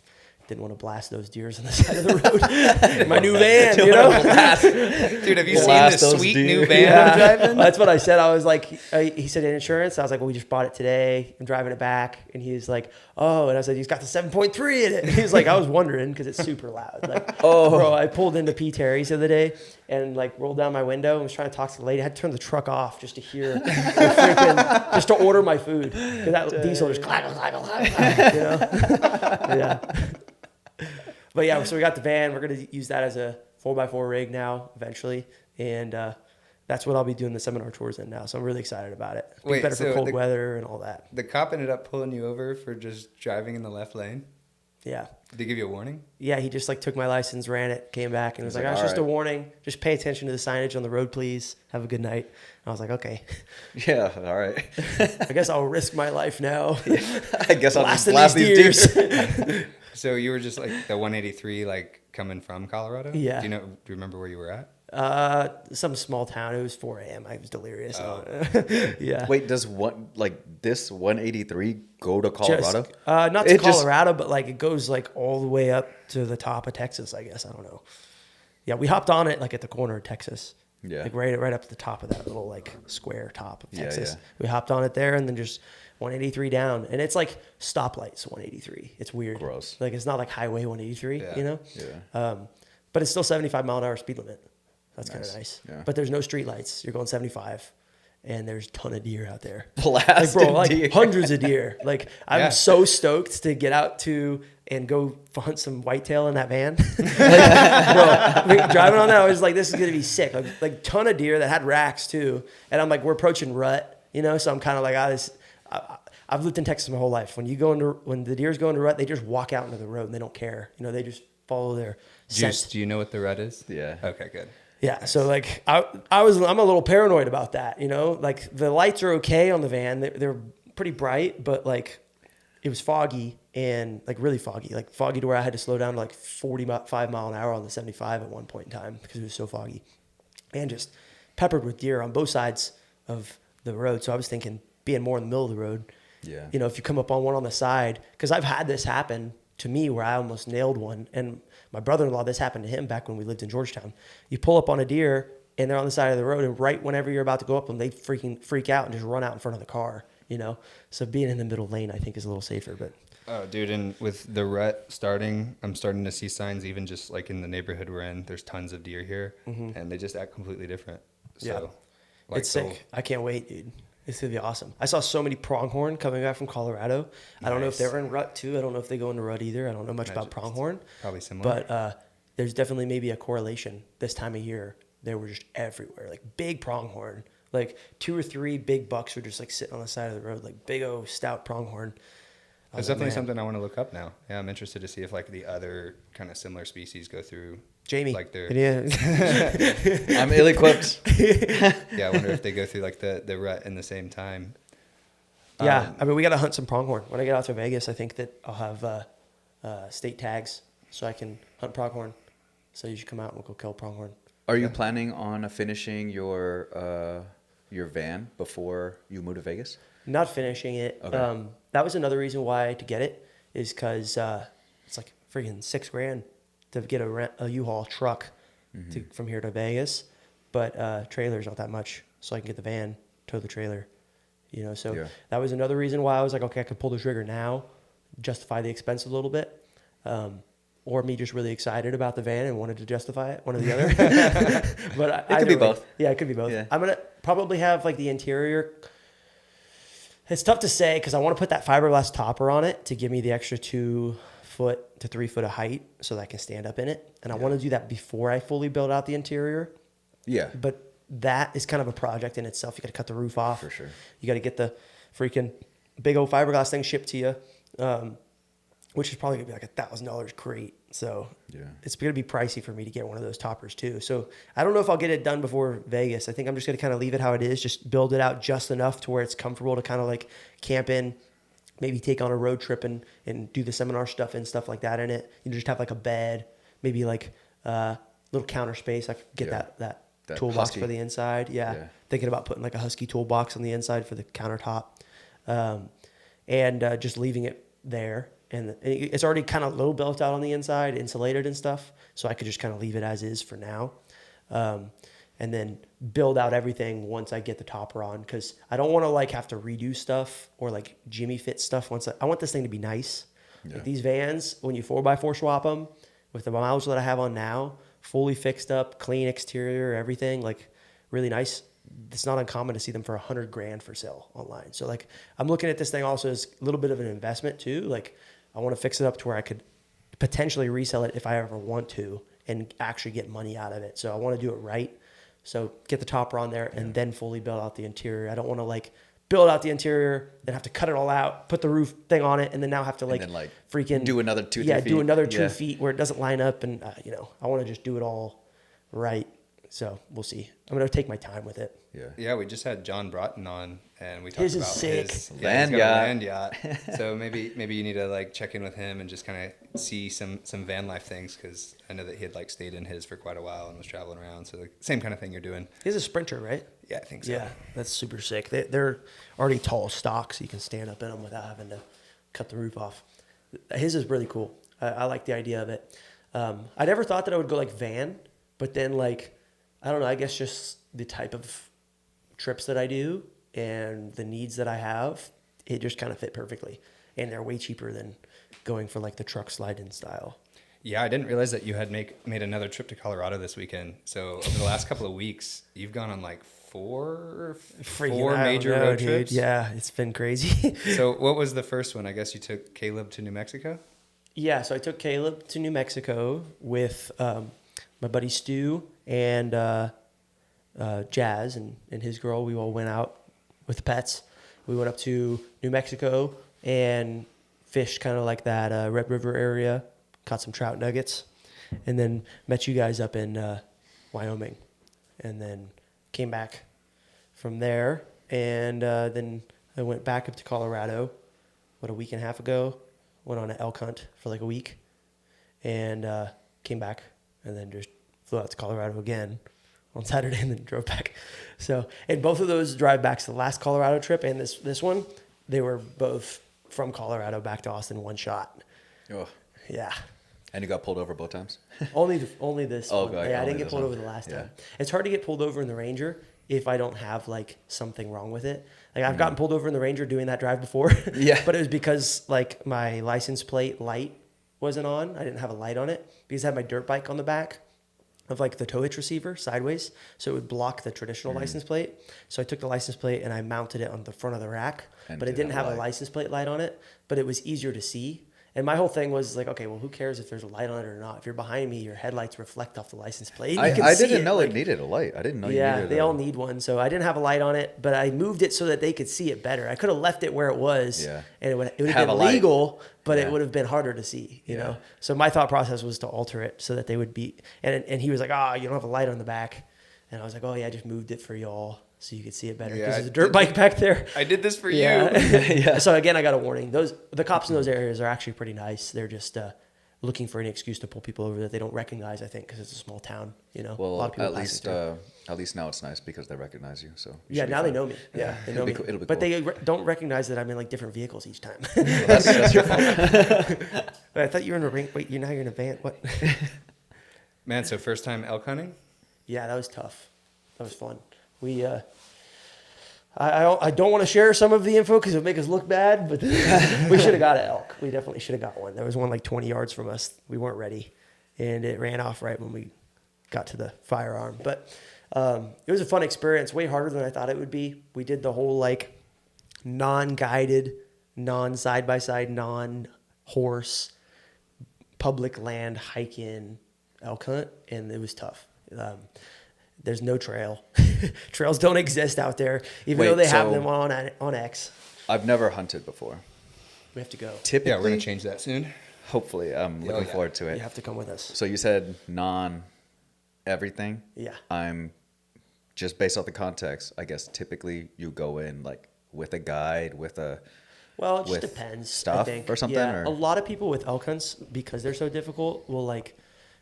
didn't want to blast those deers on the side of the road. My new van, Dude, have you seen this sweet new van I'm driving? That's what I said. I was like, he said insurance. I was like, well, we just bought it today. I'm driving it back. And he was like, oh, and I said, he's got the 7.3 in it. And he was like, I was wondering because it's super loud. Bro, I pulled into P. Terry's the other day and rolled down my window and was trying to talk to the lady. I had to turn the truck off just to hear just to order my food. Because that diesel just clack. Yeah. But yeah, so we got the van. We're going to use that as a 4x4 rig now, eventually. And that's what I'll be doing the seminar tours in now. So I'm really excited about it. It's Wait, better for so cold weather and all that. The cop ended up pulling you over for just driving in the left lane? Yeah. Did he give you a warning? Yeah, he just like took my license, ran it, came back, and was like, "Oh, it's all just a right. warning. Just pay attention to the signage on the road, please. Have a good night." And I was like, "Okay, Yeah, all right. I guess I'll risk my life now." I guess I'll just Blasting blast these these deers. So you were just like the 183, like coming from Colorado? Yeah. Do you remember where you were at? Some small town. It was 4 a.m. I was delirious. Oh. Yeah. Wait, does this 183 go to Colorado? Just, not to Colorado, but like it goes like all the way up to the top of Texas, I guess. I don't know. Yeah, we hopped on it like at the corner of Texas. Yeah. Like right up at the top of that little like square top of Texas. Yeah. We hopped on it there and then just 183 down. And it's like stoplights 183. It's weird. Gross. Like it's not like highway 183, Yeah. you know? Yeah. But it's still 75 mile an hour speed limit. That's kind of Nice. nice. Yeah. But there's no street lights. You're going 75 and there's a ton of deer out there. Blasted deer. Hundreds of deer. Like I'm Yeah. so stoked to get out to and go hunt some whitetail in that van. Driving on that, I was like, this is gonna be sick. Like ton of deer that had racks too. And I'm like, we're approaching rut, you know. So I'm kind of like, I've lived in Texas my whole life. When the deer's go into rut, they just walk out into the road and they don't care. You know, they just follow their Juice, scent. do you know what the rut is? Yeah. Okay, good. Yeah, so like I'm a little paranoid about that, you know. Like the lights are okay on the van; they're pretty bright, but like it was foggy and like really foggy to where I had to slow down to like 45 mile an hour on the 75 at one point in time because it was so foggy, and just peppered with deer on both sides of the road. So I was thinking being more in the middle of the road. Yeah. You know, if you come up on one on the side, because I've had this happen to me where I almost nailed one, and my brother-in-law, this happened to him back when we lived in Georgetown. You pull up on a deer and they're on the side of the road, and right whenever you're about to go up them, they freaking freak out and just run out in front of the car, you know? So being in the middle lane, I think, is a little safer, but. Oh, dude, and with the rut starting, I'm starting to see signs even just like in the neighborhood we're in, there's tons of deer here, and they just act completely different. So, Yeah. like, It's sick. I can't wait, dude. It's going to be awesome. I saw so many pronghorn coming back from Colorado. I don't know if they're in rut too. I don't know if they go into rut either. I don't know much about pronghorn. Probably similar. But there's definitely maybe a correlation this time of year. They were just everywhere, like big pronghorn. Like 2 or 3 big bucks were just like sitting on the side of the road, like big old stout pronghorn. That's definitely something I want to look up now. Yeah, I'm interested to see if like the other kind of similar species go through. Jamie. Like their. Yeah. I'm ill-equipped. Yeah, I wonder if they go through like the rut in the same time. Yeah, I mean, we got to hunt some pronghorn. When I get out to Vegas, I think that I'll have state tags so I can hunt pronghorn. So you should come out and we'll go kill pronghorn. Are you planning on finishing your van before you move to Vegas? Not finishing it. Okay. That was another reason why to get it is because it's like freaking $6,000 to get a U-Haul truck from here to Vegas, but trailer's not that much, so I can get the van, tow the trailer, you know. So that was another reason why I was like, okay, I could pull the trigger now, justify the expense a little bit, or me just really excited about the van and wanted to justify it, one or the other. But it could be both. Yeah, it could be both. Yeah. I'm gonna probably have like the interior. It's tough to say because I want to put that fiberglass topper on it to give me the extra 2 foot to 3 foot of height so that I can stand up in it. And I want to do that before I fully build out the interior. Yeah. But that is kind of a project in itself. You got to cut the roof off. For sure. You got to get the freaking big old fiberglass thing shipped to you, which is probably going to be like $1,000 crate. So it's going to be pricey for me to get one of those toppers too. So I don't know if I'll get it done before Vegas. I think I'm just going to kind of leave it how it is, just build it out just enough to where it's comfortable to kind of like camp in, maybe take on a road trip and do the seminar stuff and stuff like that in it. You just have like a bed, maybe like a little counter space. I could get that toolbox husky for the inside. Yeah. Thinking about putting like a husky toolbox on the inside for the countertop, and just leaving it there. And it's already kind of a little built out on the inside, insulated and stuff. So I could just kind of leave it as is for now. And then build out everything once I get the topper on. Because I don't want to like have to redo stuff or like Jimmy fit stuff. I want this thing to be nice. Yeah. Like these vans, when you 4x4 swap them, with the mileage that I have on now, fully fixed up, clean exterior, everything, like really nice. It's not uncommon to see them for $100,000 for sale online. So like I'm looking at this thing also as a little bit of an investment too. Like I want to fix it up to where I could potentially resell it if I ever want to and actually get money out of it. So I want to do it right. So get the topper on there and then fully build out the interior. I don't want to like build out the interior, then have to cut it all out, put the roof thing on it, and then now have to like freaking do another 2 3 feet. do another 2 feet where it doesn't line up. And I want to just do it all right. So we'll see. I'm going to take my time with it. Yeah, we just had John Broughton on, and we talked His is about sick. his land yacht. So maybe you need to like check in with him and just kind of see some van life things, because I know that he had like stayed in his for quite a while and was traveling around. So the same kind of thing you're doing. He's a Sprinter, right? Yeah, I think so. Yeah, that's super sick. They're already tall stock, so you can stand up in them without having to cut the roof off. His is really cool. I like the idea of it. I never thought that I would go like van, but then like, I don't know, I guess just the type of trips that I do and the needs that I have, it just kind of fit perfectly. And they're way cheaper than going for like the truck slide-in style. Yeah, I didn't realize that you had made another trip to Colorado this weekend. So over the last couple of weeks, you've gone on like four major road trips. Yeah, it's been crazy. So what was the first one? I guess you took Caleb to New Mexico? Yeah, so I took Caleb to New Mexico with my buddy Stu and Jazz and his girl. We all went out with the pets. We went up to New Mexico and fished kind of like that Red River area, caught some trout nuggets, and then met you guys up in Wyoming, and then came back from there, and then I went back up to Colorado, a week and a half ago, went on an elk hunt for like a week, and came back, and then just flew out to Colorado again on Saturday and then drove back. So, and both of those drive backs, the last Colorado trip and this one, they were both from Colorado back to Austin one shot. Oh. Yeah. And you got pulled over both times? Only this one. God, Yeah, I didn't get pulled over the last time. It's hard to get pulled over in the Ranger if I don't have like something wrong with it. Like I've gotten pulled over in the Ranger doing that drive before. Yeah. But it was because like my license plate light wasn't on. I didn't have a light on it because I had my dirt bike on the back of like the tow hitch receiver sideways, so it would block the traditional license plate. So I took the license plate and I mounted it on the front of the rack, but it didn't have a license plate light on it, but it was easier to see. And my whole thing was like, okay, well, who cares if there's a light on it or not? If you're behind me, your headlights reflect off the license plate. I didn't know it needed a light. I didn't know you needed Yeah, they all need one. So I didn't have a light on it, but I moved it so that they could see it better. I could have left it where it was, and it would have been legal, but it would have been harder to see, you know? So my thought process was to alter it so that they would be, and he was like, you don't have a light on the back. And I was like, oh yeah, I just moved it for y'all so you could see it better. Because there's a dirt bike back there. I did this for you. Yeah. So again, I got a warning. The cops in those areas are actually pretty nice. They're just looking for an excuse to pull people over that they don't recognize, I think, because it's a small town, you know? Well, a lot of people at least now it's nice because they recognize you. So yeah, now they know me. Yeah, they know me. It'll be but cool. they don't recognize that I'm in like different vehicles each time. Well, that's your fault. I thought you were in a ring. Wait, you're in a van. What? Man, so first time elk hunting? Yeah, that was tough. That was fun. We, I don't want to share some of the info because it'll make us look bad, but we should have got an elk. We definitely should have got one. There was one like 20 yards from us. We weren't ready, and it ran off right when we got to the firearm. But it was a fun experience, way harder than I thought it would be. We did the whole like non-guided, non-side-by-side, non-horse, public land hike-in elk hunt, and it was tough. There's no trail. Trails don't exist out there, even though they have them on X. I've never hunted before. We have to go. Typically, Yeah, we're going to change that soon. Hopefully. I'm looking forward to it. You have to come with us. So you said everything. Yeah. I'm just based off the context, I guess typically you go in like with a guide, Well, it just depends. Stuff I think. or something? Yeah, or? a lot of people with elk hunts, because they're so difficult, will like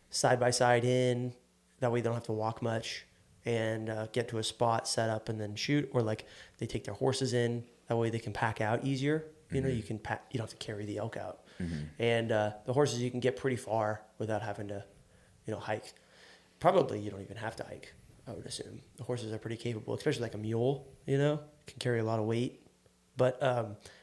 side by side in. That way they don't have to walk much and get to a spot, set up, and then shoot. Or like they take their horses in. That way they can pack out easier. You know, you don't have to carry the elk out. And the horses, you can get pretty far without having to, hike. Probably you don't even have to hike, I would assume. The horses are pretty capable, especially like a mule, can carry a lot of weight. But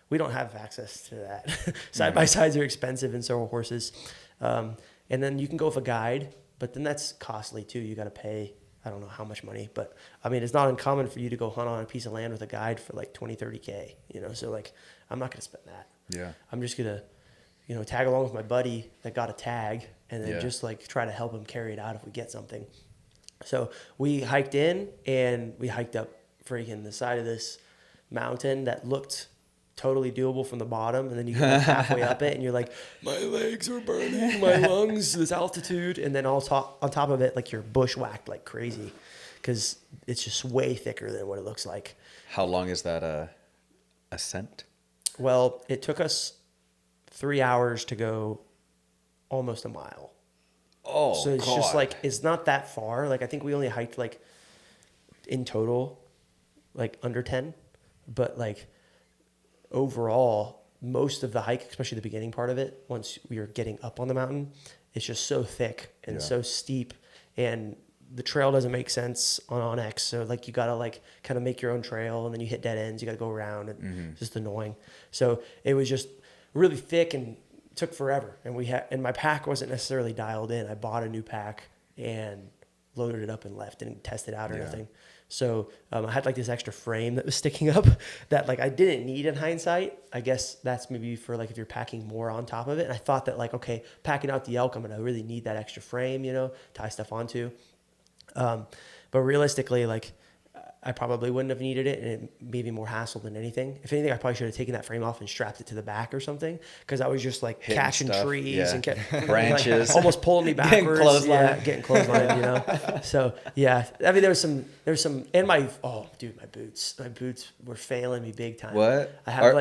we don't have access to that. Side-by-sides are expensive, and so are horses. And then you can go with a guide, but then that's costly too. You got to pay, I don't know how much money, but I mean, it's not uncommon for you to go hunt on a piece of land with a guide for like 20, 30K, so like, I'm not going to spend that. Yeah. I'm just going to, tag along with my buddy that got a tag and then just like try to help him carry it out if we get something. So we hiked in and we hiked up freaking the side of this mountain that looked totally doable from the bottom. And then you get like halfway up it and you're like, my legs are burning, my lungs, this altitude. And then on top of it, like you're bushwhacked like crazy because it's just way thicker than what it looks like. How long is that ascent? Well, it took us 3 hours to go almost a mile. Oh, so it's God. just like, it's not that far. Like I think we only hiked like in total, like under 10, but like overall, most of the hike, especially the beginning part of it, once we were getting up on the mountain, it's just so thick and so steep, and the trail doesn't make sense on Onyx. So like you gotta like kind of make your own trail, and then you hit dead ends. You gotta go around, and it's just annoying. So it was just really thick and took forever. And my pack wasn't necessarily dialed in. I bought a new pack and loaded it up and left, didn't test it out or nothing. So I had like this extra frame that was sticking up that like I didn't need in hindsight. I guess that's maybe for like if you're packing more on top of it. And I thought that like, okay, packing out the Elk, I'm gonna really need that extra frame, tie stuff onto. But realistically, like I probably wouldn't have needed it, and it made me more hassle than anything. If anything, I probably should have taken that frame off and strapped it to the back or something, because I was just like hitting catching stuff, trees and branches, like, almost pulling me backwards. Getting clotheslined, So yeah, I mean, there's some, and my boots were failing me big time. What? I have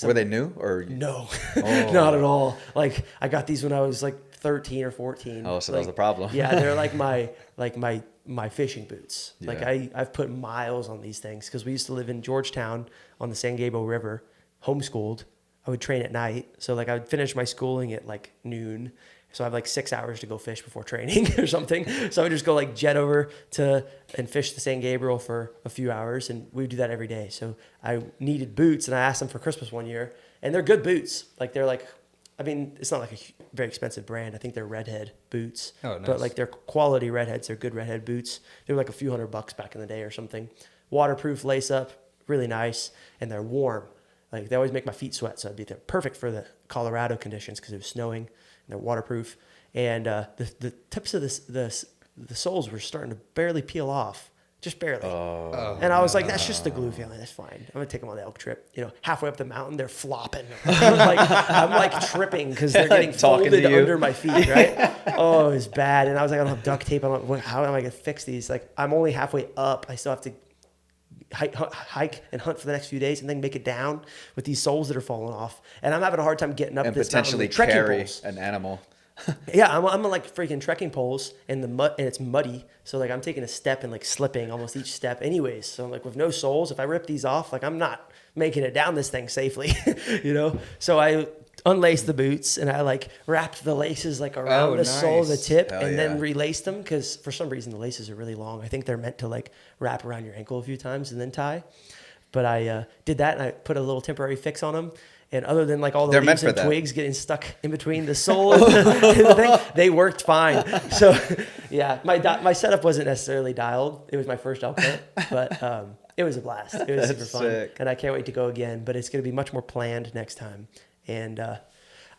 were they new or no? Not at all. Like I got these when I was like 13 or 14. Oh, so that was the problem. Yeah, they're like my fishing boots. Yeah. Like I've put miles on these things because we used to live in Georgetown on the San Gabriel River, homeschooled. I would train at night. So like I would finish my schooling at like noon. So I have like 6 hours to go fish before training or something. So I would just go like jet over and fish the San Gabriel for a few hours. And we would do that every day. So I needed boots, and I asked them for Christmas one year, and they're good boots. Like they're like, I mean, it's not like a very expensive brand. I think they're Redhead boots. Oh, nice. But like they're quality Redheads. They're good Redhead boots. They were like a few $100 back in the day or something. Waterproof, lace up, really nice. And they're warm. Like they always make my feet sweat. So they're perfect for the Colorado conditions because it was snowing, and they're waterproof. And the tips of the soles were starting to barely peel off. Just barely. And I was like, that's just the glue feeling. That's fine. I'm going to take them on the elk trip. Halfway up the mountain, they're flopping. I'm like tripping because they're getting folded under my feet, right? Oh, it was bad. And I was like, I don't have duct tape. I'm like, how am I going to fix these? Like, I'm only halfway up. I still have to hike and hunt for the next few days and then make it down with these soles that are falling off. And I'm having a hard time getting up and this mountain potentially with trekking carry poles. an animal. Yeah, I'm on like freaking trekking poles in the mud, and it's muddy. So like I'm taking a step and like slipping almost each step anyways. So I'm like, with no soles, if I rip these off, like I'm not making it down this thing safely, So I unlaced the boots and I like wrapped the laces like around the sole of the tip and then relaced them, because for some reason the laces are really long. I think they're meant to like wrap around your ankle a few times and then tie. But I did that, and I put a little temporary fix on them. And other than like all the leaves and twigs getting stuck in between the sole and the thing, they worked fine. So yeah, my setup wasn't necessarily dialed. It was my first elk hunt, but it was a blast. It was super fun. Sick. And I can't wait to go again, but it's going to be much more planned next time. And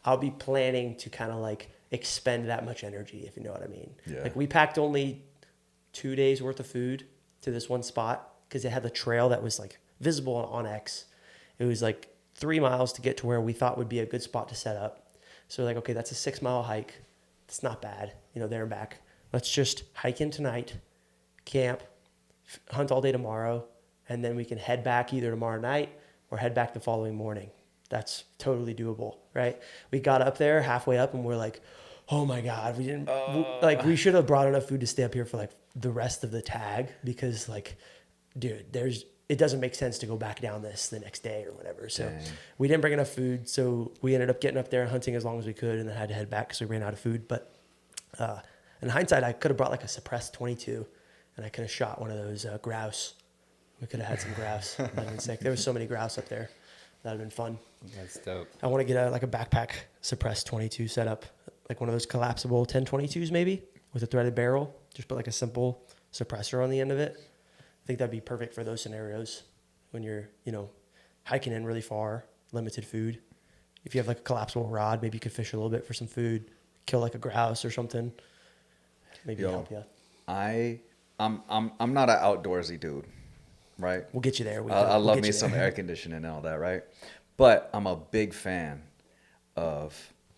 I'll be planning to kind of like expend that much energy, if you know what I mean. Yeah. Like we packed only 2 days worth of food to this one spot because it had the trail that was like visible on X. It was like 3 miles to get to where we thought would be a good spot to set up. So we're like, okay, that's a 6 mile hike. It's not bad, there and back. Let's just hike in tonight, camp, hunt all day tomorrow, and then we can head back either tomorrow night or head back the following morning. That's totally doable, right? We got up there halfway up and we're like, oh my God, we should have brought enough food to stay up here for like the rest of the tag, because like, dude, it doesn't make sense to go back down this the next day or whatever. So we didn't bring enough food. So we ended up getting up there and hunting as long as we could, and then had to head back because we ran out of food. But in hindsight, I could have brought like a suppressed 22, and I could have shot one of those grouse. We could have had some grouse. That'd have been sick. There was so many grouse up there. That'd have been fun. That's dope. I want to get a backpack suppressed 22 set up, like one of those collapsible 1022s maybe with a threaded barrel. Just put like a simple suppressor on the end of it. I think that'd be perfect for those scenarios when you're, hiking in really far, limited food. If you have like a collapsible rod, maybe you could fish a little bit for some food, kill like a grouse or something. Maybe help you. I I'm not an outdoorsy dude, right? We'll get you there. I love me some air conditioning and all that, right? But I'm a big fan of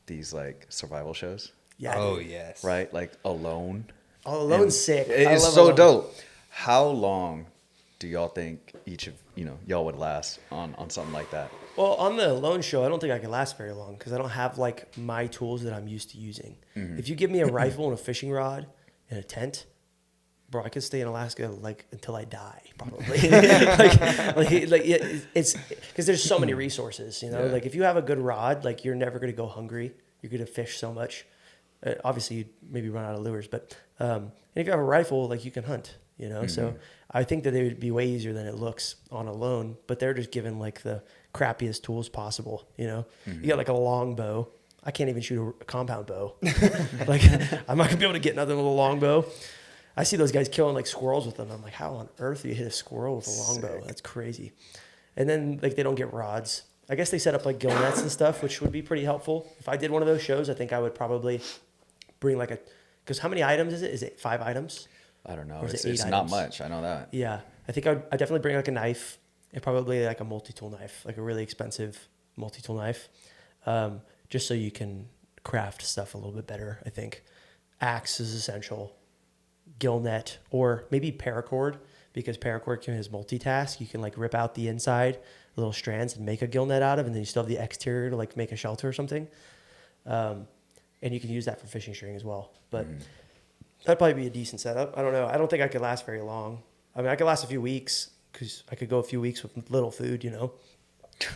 these like survival shows. Yeah. Oh yes. Right, like Alone. Oh, Alone's sick. It's so dope. How long do y'all think each of y'all would last on something like that? Well, on the Alone show, I don't think I could last very long because I don't have like my tools that I'm used to using. Mm-hmm. If you give me a rifle and a fishing rod and a tent, bro, I could stay in Alaska like until I die, probably. It's because there's so many resources, you know. Yeah. Like if you have a good rod, like you're never gonna go hungry. You're gonna fish so much. Obviously, you'd maybe run out of lures, but and if you have a rifle, like you can hunt, you know. Mm-hmm. So I think that it would be way easier than it looks on Alone. But they're just given like the crappiest tools possible, you know. Mm-hmm. You got like a long bow. I can't even shoot a compound bow. Like I'm not gonna be able to get nothing with a long bow. I see those guys killing like squirrels with them. I'm like, how on earth do you hit a squirrel with a longbow? That's crazy. And then like they don't get rods. I guess they set up like gill nets and stuff, which would be pretty helpful. If I did one of those shows, I think I would probably bring like because how many items is it? Is it 5 items? I don't know. Or is It's it 8 not items? much. I know that. Yeah. I think I'd definitely bring like a knife and probably like a multi-tool knife, like a really expensive multi-tool knife, just so you can craft stuff a little bit better, I think. Axe is essential. Gill net or maybe paracord, because paracord can is multitask. You can like rip out the inside little strands and make a gill net out of, and then you still have the exterior to like make a shelter or something. And you can use that for fishing string as well. But that'd probably be a decent setup. I don't know. I don't think I could last very long. I mean, I could last a few weeks because I could go a few weeks with little food, you know.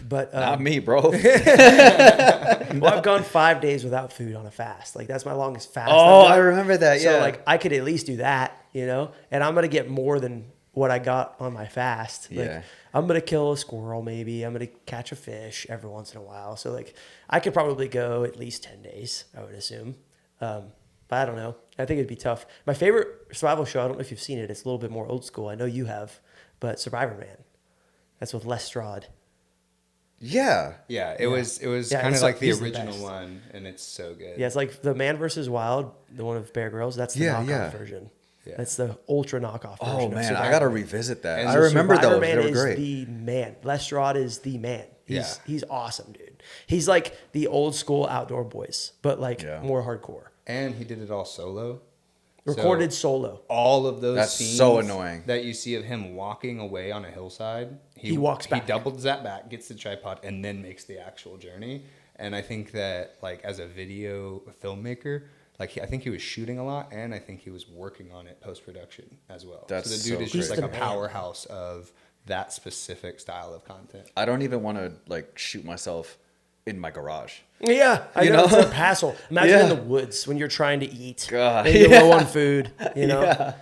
But Not me, bro. well, I've gone 5 days without food on a fast. Like that's my longest fast. Oh, I remember that. So Yeah. like I could at least do that, you know. And I'm gonna get more than what I got on my fast. Like, Yeah. I'm gonna kill a squirrel, maybe. I'm gonna catch a fish every once in a while. So like I could probably go at least 10 days, I would assume. But I don't know. I think it'd be tough. My favorite survival show, I don't know if you've seen it. It's a little bit more old school. I know you have, but Survivor Man. That's with Les Stroud. Yeah. Yeah, it was Yeah, kind of it's like the he's the original best. one, and it's so good. Yeah, it's like the Man vs. Wild, the one of Bear Grylls. That's the knockoff version. Yeah. That's the ultra knockoff version. Oh of man, Survivor I gotta Man. revisit that. And I so remember Survivor those. Man They were is great. the man. Les Stroud is the man. Yeah. He's awesome, dude. He's like the old school outdoor boys, but like more hardcore. And he did it all solo. Recorded So solo. all of those That's scenes so annoying. that you see of him walking away on a hillside. He walks back. He doubles that back, gets the tripod, and then makes the actual journey. And I think that, like, as a video filmmaker, like, I think he was shooting a lot, and I think he was working on it post-production as well. That's so the dude so is just crazy. like a He's the man. powerhouse of that specific style of content. I don't even want to like shoot myself in my garage. Yeah, I You know, know? it's a hassle. Imagine Yeah. in the woods when you're trying to eat. God. And you're low on food, you know? Yeah.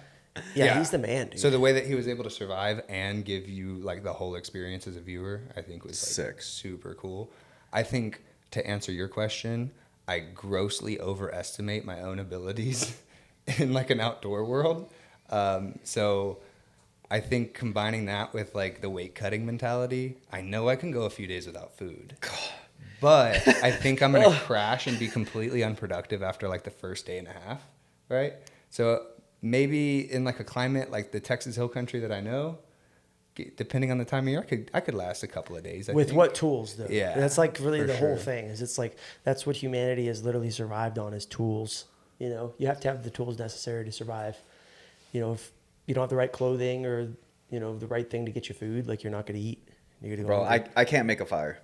Yeah, he's the man, dude. So the way that he was able to survive and give you like the whole experience as a viewer, I think was like Sick. super cool. I think to answer your question, I grossly overestimate my own abilities in like an outdoor world. So I think combining that with like the weight cutting mentality, I know I can go a few days without food. But I think I'm going to crash and be completely unproductive after like the first day and a half, right? So maybe in like a climate like the Texas Hill Country that I know, depending on the time of year, I could last a couple of days. I With think. what tools, though? Yeah, That's like really for the whole sure. thing. Is it's like that's what humanity has literally survived on is tools. You know, you have to have the tools necessary to survive. You know, if you don't have the right clothing or you know the right thing to get you food, like you're not going to eat. You're gonna go Bro, hungry. I can't make a fire.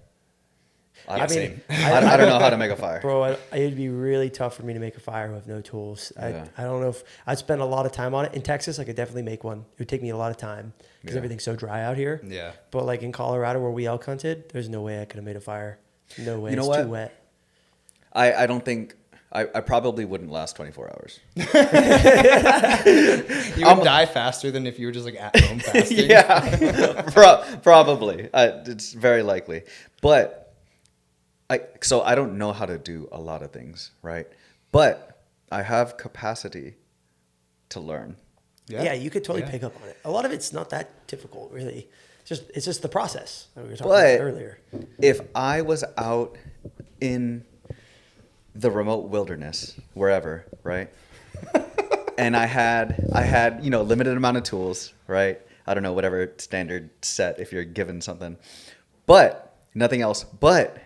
I mean, same. I don't know how to make a fire. Bro, it'd be really tough for me to make a fire with no tools. Yeah. I don't know if I'd spend a lot of time on it. In Texas, I could definitely make one. It would take me a lot of time because Yeah. everything's so dry out here. Yeah. But like in Colorado where we elk hunted, there's no way I could have made a fire. No way. You know It's what? too wet. I don't think I probably wouldn't last 24 hours. You would die faster than if you were just like at home fasting. Yeah, probably. It's very likely. But so I don't know how to do a lot of things, right? But I have capacity to learn. Yeah, you could totally Yeah. pick up on it. A lot of it's not that difficult, really. It's just the process that we were talking But about earlier. if I was out in the remote wilderness, wherever, right? and I had limited amount of tools, right? I don't know, whatever standard set if you're given something, but nothing else but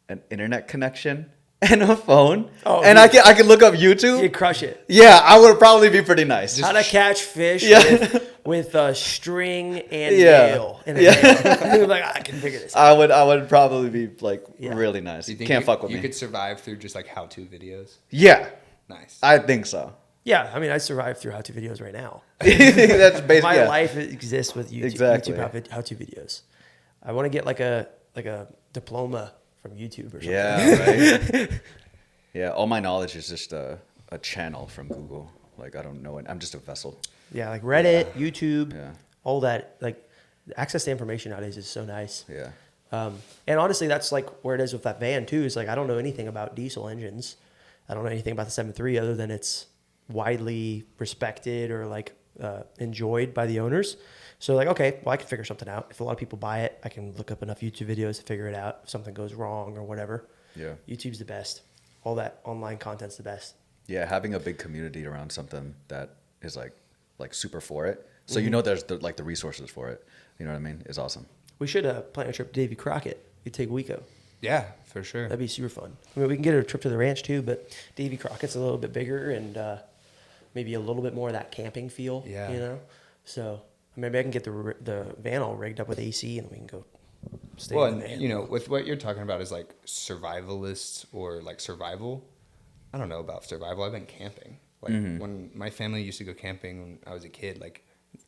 an internet connection and a phone, and I can look up YouTube. You crush it. Yeah, I would probably be pretty nice. How to catch fish with a string and nail. And nail. Like, I can figure this out. I would probably be like really nice. You think Can't fuck with me. You could survive through just like how-to videos? Yeah. Nice. I think so. Yeah, I mean, I survive through how-to videos right now. That's basically my life exists with YouTube, exactly. YouTube how-to videos. I want to get like a diploma from YouTube or something. Yeah, right. Yeah, all my knowledge is just a channel from Google. Like I don't know it. I'm just a vessel. Yeah, like Reddit, YouTube, all that. Like access to information nowadays is so nice. Yeah. And honestly, that's like where it is with that van too. Is like I don't know anything about diesel engines. I don't know anything about the 7.3 other than it's widely respected or like enjoyed by the owners. So like, okay, well, I can figure something out. If a lot of people buy it, I can look up enough YouTube videos to figure it out. If something goes wrong or whatever. Yeah. YouTube's the best. All that online content's the best. Yeah, having a big community around something that is like super for it. So you know there's the resources for it. You know what I mean? Is awesome. We should plan a trip to Davy Crockett. You'd take Juico. Yeah, for sure. That'd be super fun. I mean, we can get a trip to the ranch too, but Davy Crockett's a little bit bigger and maybe a little bit more of that camping feel. Yeah. You know? So maybe I can get the van all rigged up with AC and we can go stay in the van. You know, with what you're talking about is like survivalists or like survival. I don't know about survival. I've been camping. Like when my family used to go camping when I was a kid, like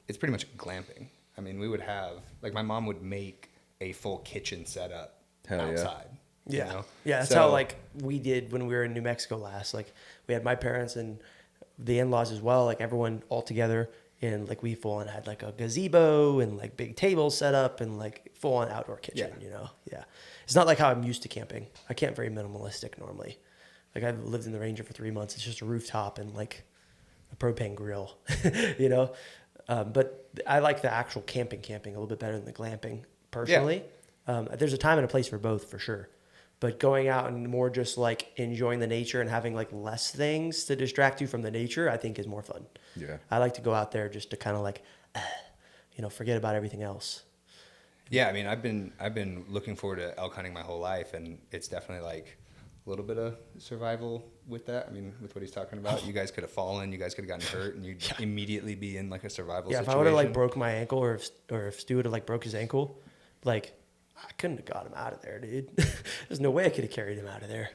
it's pretty much glamping. I mean, we would have, like my mom would make a full kitchen setup outside. Yeah. You know? Yeah, that's how like we did when we were in New Mexico last. Like we had my parents and the in-laws as well, like everyone all together. And like we full on had like a gazebo and like big tables set up and like full on outdoor kitchen, you know? Yeah. It's not like how I'm used to camping. I camp very minimalistic normally. Like I've lived in the Ranger for 3 months. It's just a rooftop and like a propane grill, you know? But I like the actual camping a little bit better than the glamping personally. Yeah. There's a time and a place for both for sure. But going out and more just like enjoying the nature and having like less things to distract you from the nature, I think is more fun. Yeah. I like to go out there just to kind of like, forget about everything else. Yeah. I mean, I've been looking forward to elk hunting my whole life, and it's definitely like a little bit of survival with that. I mean, with what he's talking about, you guys could have fallen, you guys could have gotten hurt, and you'd immediately be in like a survival situation. If I would have like broke my ankle or if Stu would have like broke his ankle, like I couldn't have got him out of there, dude. There's no way I could have carried him out of there.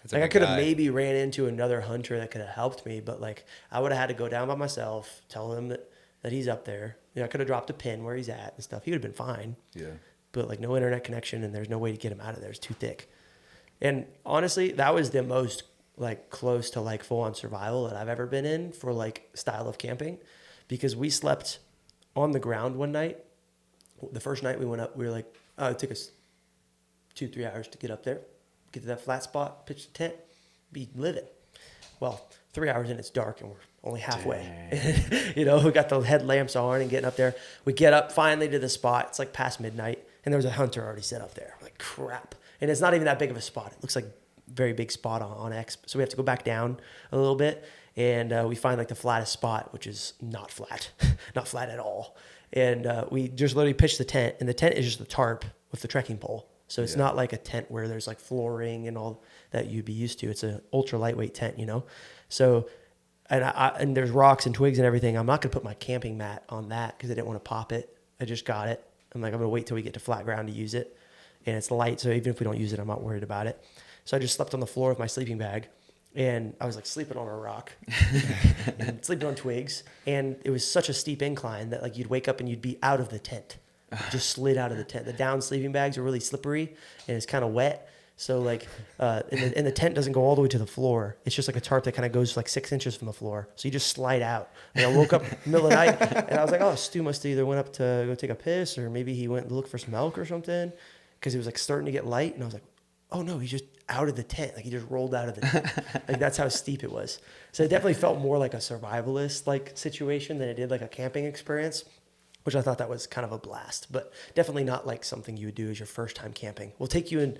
Like I could have maybe ran into another hunter that could have helped me, but like I would have had to go down by myself, tell him that he's up there. You know, I could have dropped a pin where he's at and stuff. He would have been fine. Yeah. But like no internet connection and there's no way to get him out of there. It's too thick. And honestly, that was the most like close to like full on survival that I've ever been in for like style of camping, because we slept on the ground one night. The first night we went up, we were like, it took us 2-3 hours to get up there, get to that flat spot, pitch the tent, be living. Well, 3 hours in, it's dark and we're only halfway. You know, we got the headlamps on and getting up there. We get up finally to the spot. It's like past midnight and there was a hunter already set up there. We're like, crap. And it's not even that big of a spot. It looks like a very big spot on X. So we have to go back down a little bit and we find like the flattest spot, which is not flat, not flat at all. And we just literally pitched the tent, and the tent is just the tarp with the trekking pole. So it's not like a tent where there's like flooring and all that you'd be used to. It's an ultra lightweight tent, you know? So, and there's rocks and twigs and everything. I'm not going to put my camping mat on that because I didn't want to pop it. I just got it. I'm like, I'm going to wait till we get to flat ground to use it. And it's light, so even if we don't use it, I'm not worried about it. So I just slept on the floor with my sleeping bag. And I was like sleeping on a rock and sleeping on twigs. And it was such a steep incline that like you'd wake up and you'd be out of the tent. You just slid out of the tent. The down sleeping bags are really slippery and it's kind of wet. So like, and the tent doesn't go all the way to the floor. It's just like a tarp that kind of goes like 6 inches from the floor. So you just slide out. And I woke up in the middle of the night and I was like, oh, Stu must have either went up to go take a piss or maybe he went to look for some milk or something. Because it was like starting to get light. And I was like, oh no, he's just out of the tent. Like he just rolled out of the tent. Like that's how steep it was. So it definitely felt more like a survivalist like situation than it did like a camping experience, which I thought that was kind of a blast, but definitely not like something you would do as your first time camping. We'll take you on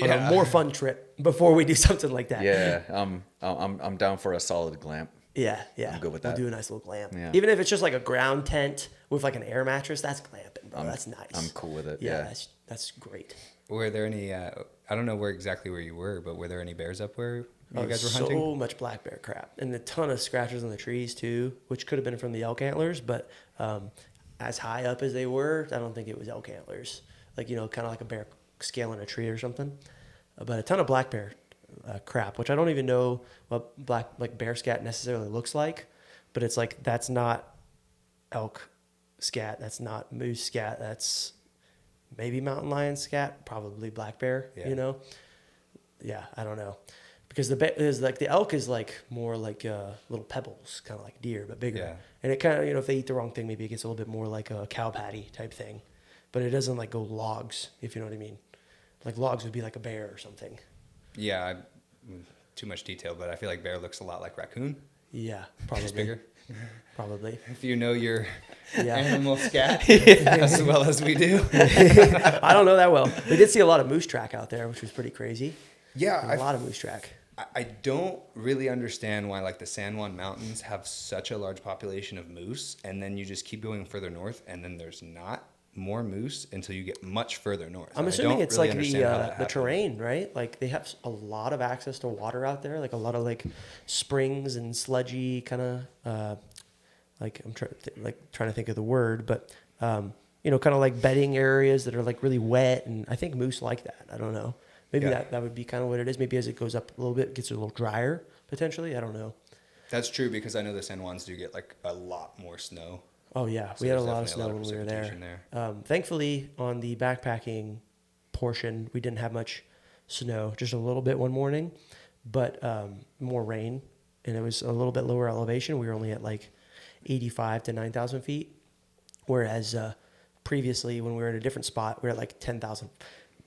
a more fun trip before we do something like that. Yeah. I'm down for a solid glamp. Yeah. I'm good with that. We'll do a nice little glamp. Yeah. Even if it's just like a ground tent with like an air mattress, that's glamping, bro. That's nice. I'm cool with it. Yeah, Yeah. that's great. Were there any? I don't know where you were, but were there any bears up where you guys were So hunting? much black bear crap and a ton of scratches on the trees too, which could have been from the elk antlers, but as high up as they were, I don't think it was elk antlers. Like, you know, kind of like a bear scaling a tree or something. But a ton of black bear crap, which I don't even know what bear scat necessarily looks like, but it's like that's not elk scat, that's not moose scat, that's maybe mountain lion scat, probably black bear. Yeah. You know, yeah, I don't know, because the elk is like more like little pebbles, kind of like deer but bigger. Yeah. And it kind of, you know, if they eat the wrong thing, maybe it gets a little bit more like a cow patty type thing, but it doesn't like go logs, if you know what I mean. Like logs would be like a bear or something. Yeah, too much detail, but I feel like bear looks a lot like raccoon. Yeah, probably. Just bigger. Probably. If you know your Yeah. animal scat as well as we do. I don't know that well. We did see a lot of moose track out there, which was pretty crazy. Yeah, A lot of moose track. I don't really understand why like the San Juan Mountains have such a large population of moose, and then you just keep going further north, and then there's not more moose until you get much further north. I'm I assuming don't it's really like understand how that the happened. terrain, right? Like they have a lot of access to water out there, like a lot of like springs and sludgy kind of like I'm trying to think of the word, but you know, kind of like bedding areas that are like really wet, and I think moose like that. I don't know. Maybe Yeah. that would be kind of what it is. Maybe as it goes up a little bit, it gets a little drier potentially. I don't know. That's true, because I know the San Juans do get like a lot more snow. Oh yeah, So we had a there's lot of definitely snow when we were there. precipitation Thankfully, on the backpacking portion, we didn't have much snow, just a little bit one morning, but more rain, and it was a little bit lower elevation. We were only at like 85 to 9,000 feet, whereas previously when we were at a different spot, we were at like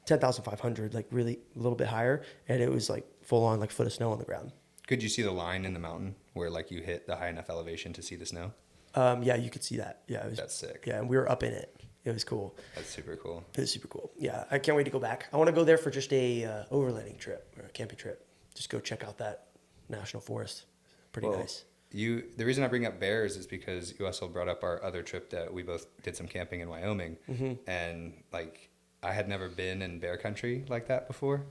10,500, like really a little bit higher, and it was like full on like foot of snow on the ground. Could you see the line in the mountain where like you hit the high enough elevation to see the snow? Yeah, you could see that. Yeah, it was, That's sick. Yeah, and we were up in it. It was cool. That's super cool. It was super cool. Yeah, I can't wait to go back. I want to go there for just a overlanding trip or a camping trip. Just go check out that national forest. Pretty nice. The reason I bring up bears is because you also brought up our other trip that we both did some camping in Wyoming, and like I had never been in bear country like that before,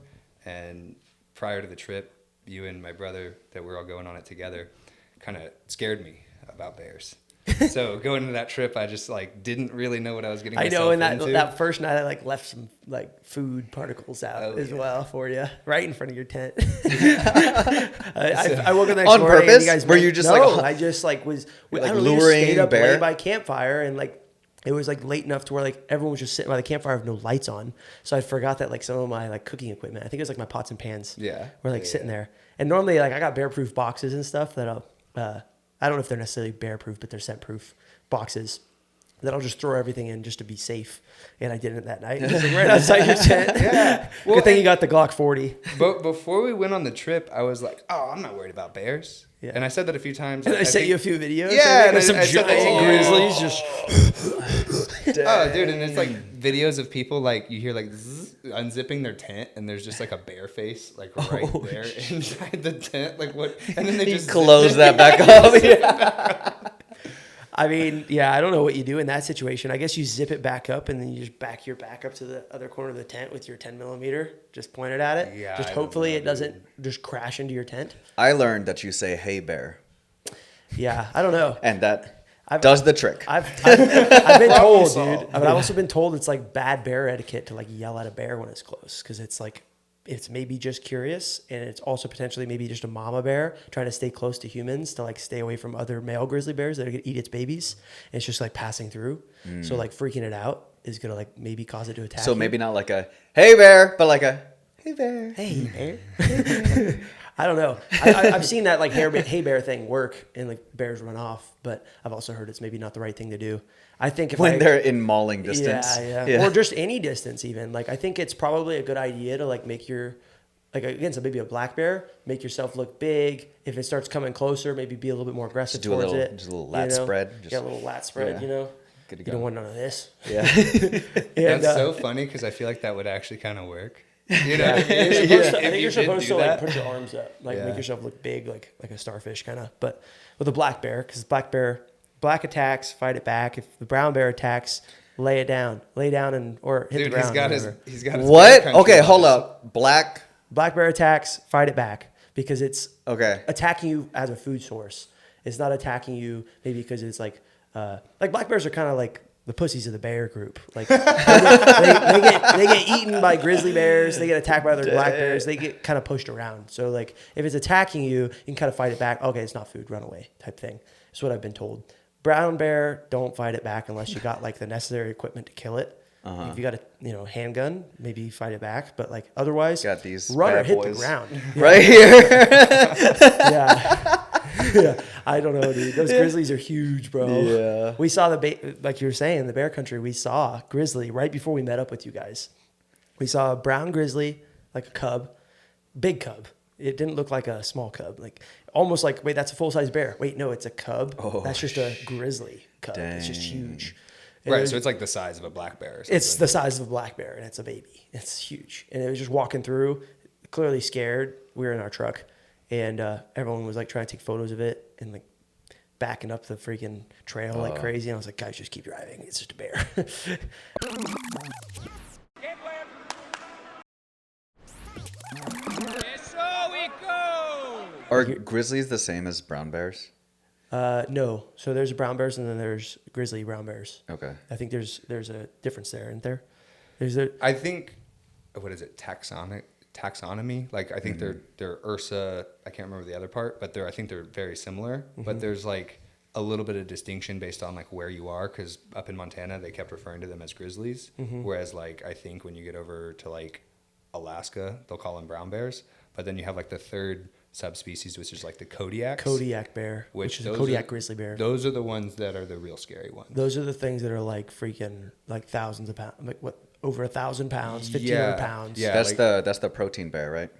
and prior to the trip, you and my brother that we're all going on it together kind of scared me about bears. So going into that trip, I just like didn't really know what I was getting myself I know, and into. that first night I like left some like food particles out as well for you, right in front of your tent. I woke up the next On morning and purpose? you guys Were you just no, like- I just like was Like I don't know, we just luring stayed up bear? late by campfire, and like it was like late enough to where like everyone was just sitting by the campfire with no lights on. So I forgot that like some of my like cooking equipment, I think it was like my pots and pans, were like sitting there. And normally like I got bear proof boxes and stuff that I don't know if they're necessarily bear proof, but they're scent proof boxes that I'll just throw everything in just to be safe. And I did it that night. It was like right outside your tent. Yeah. Well, Good thing you got the Glock 40. But before we went on the trip, I was like, "Oh, I'm not worried about bears." Yeah. And I said that a few times. And I sent think- you a few videos. Yeah, Of some and I said giant that- grizzlies just. Oh, dude, and it's like videos of people like you hear like zzz, unzipping their tent, and there's just like a bear face like right there inside the tent. Like what? And then they just Close that back up. Yeah. I mean, yeah, I don't know what you do in that situation. I guess you zip it back up and then you just back your back up to the other corner of the tent with your 10 millimeter, just pointed at it. Yeah, Just I don't hopefully know, it doesn't just crash into your tent. I learned that you say "Hey bear," Yeah, I don't know. and that I've- does the trick. I've been told, solved. dude. I've also been told it's like bad bear etiquette to like yell at a bear when it's close, because it's like it's maybe just curious, and it's also potentially maybe just a mama bear trying to stay close to humans to like stay away from other male grizzly bears that are gonna eat its babies. And it's just like passing through, so like freaking it out is gonna like maybe cause it to attack. So you. maybe not like a "Hey bear," but like a "Hey bear." Hey bear. I don't know. I've seen that like hey bear thing work and like bears run off, but I've also heard it's maybe not the right thing to do. I think if When they're in mauling distance. yeah, or just any distance even. Like I think it's probably a good idea to like make your like against maybe a black bear, make yourself look big. If it starts coming closer, maybe be a little bit more aggressive Just do a towards little- it. just a little lat spread. Just- Yeah, a little lat spread. yeah. You know, Good to you go. don't want none of this. Yeah. And, That's so funny because I feel like that would actually kind of work. You know what I mean? I think you're supposed to like put your arms up, like make yourself look big, like a starfish kind of. But with a black bear, because black attacks, fight it back. If the brown bear attacks, lay down and or hit the ground. He's got his what? Okay, hold up. Black bear attacks, fight it back because it's okay attacking you as a food source. It's not attacking you maybe because it's like black bears are kind of like the pussies of the bear group. Like they get eaten by grizzly bears. They get attacked by other black bears. They get kind of pushed around. So like if it's attacking you, you can kind of fight it back. Okay, it's not food. Run away type thing. That's what I've been told. Brown bear, don't fight it back unless you got like the necessary equipment to kill it. If you got a handgun, maybe fight it back. But like otherwise, got these run or hit boys the ground. right here. Yeah, I don't know, dude. Those grizzlies are huge, bro. Yeah. We saw like you were saying, in the bear country, we saw grizzly right before we met up with you guys. We saw a brown grizzly, like a cub, big cub. It didn't look like a small cub, like almost like, wait, that's a full-size bear. Wait, no, it's a cub. Oh, that's just a grizzly cub. dang. It's just huge. Right, so it's like the size of a black bear. Or something. It's the size of a black bear, and it's a baby. It's huge. And it was just walking through, clearly scared. We were in our truck, and everyone was like trying to take photos of it and like backing up the freaking trail like crazy. And I was like, guys, just keep driving. It's just a bear. Are grizzlies the same as brown bears? No. So there's brown bears, and then there's grizzly brown bears. Okay. I think there's a difference there, isn't there? I think, what is it? Taxonomy. Like I think they're Ursa. I can't remember the other part, but I think they're very similar. But there's like a little bit of distinction based on like where you are, because up in Montana they kept referring to them as grizzlies, whereas like I think when you get over to like Alaska they'll call them brown bears. But then you have like the third subspecies, which is like the Kodiak bear, which is a Kodiak grizzly bear. Those are the ones that are the real scary ones. Those are the things that are like freaking like thousands of pounds, like what, over 1,000 pounds, 1,500 pounds. Yeah, that's the protein bear, right?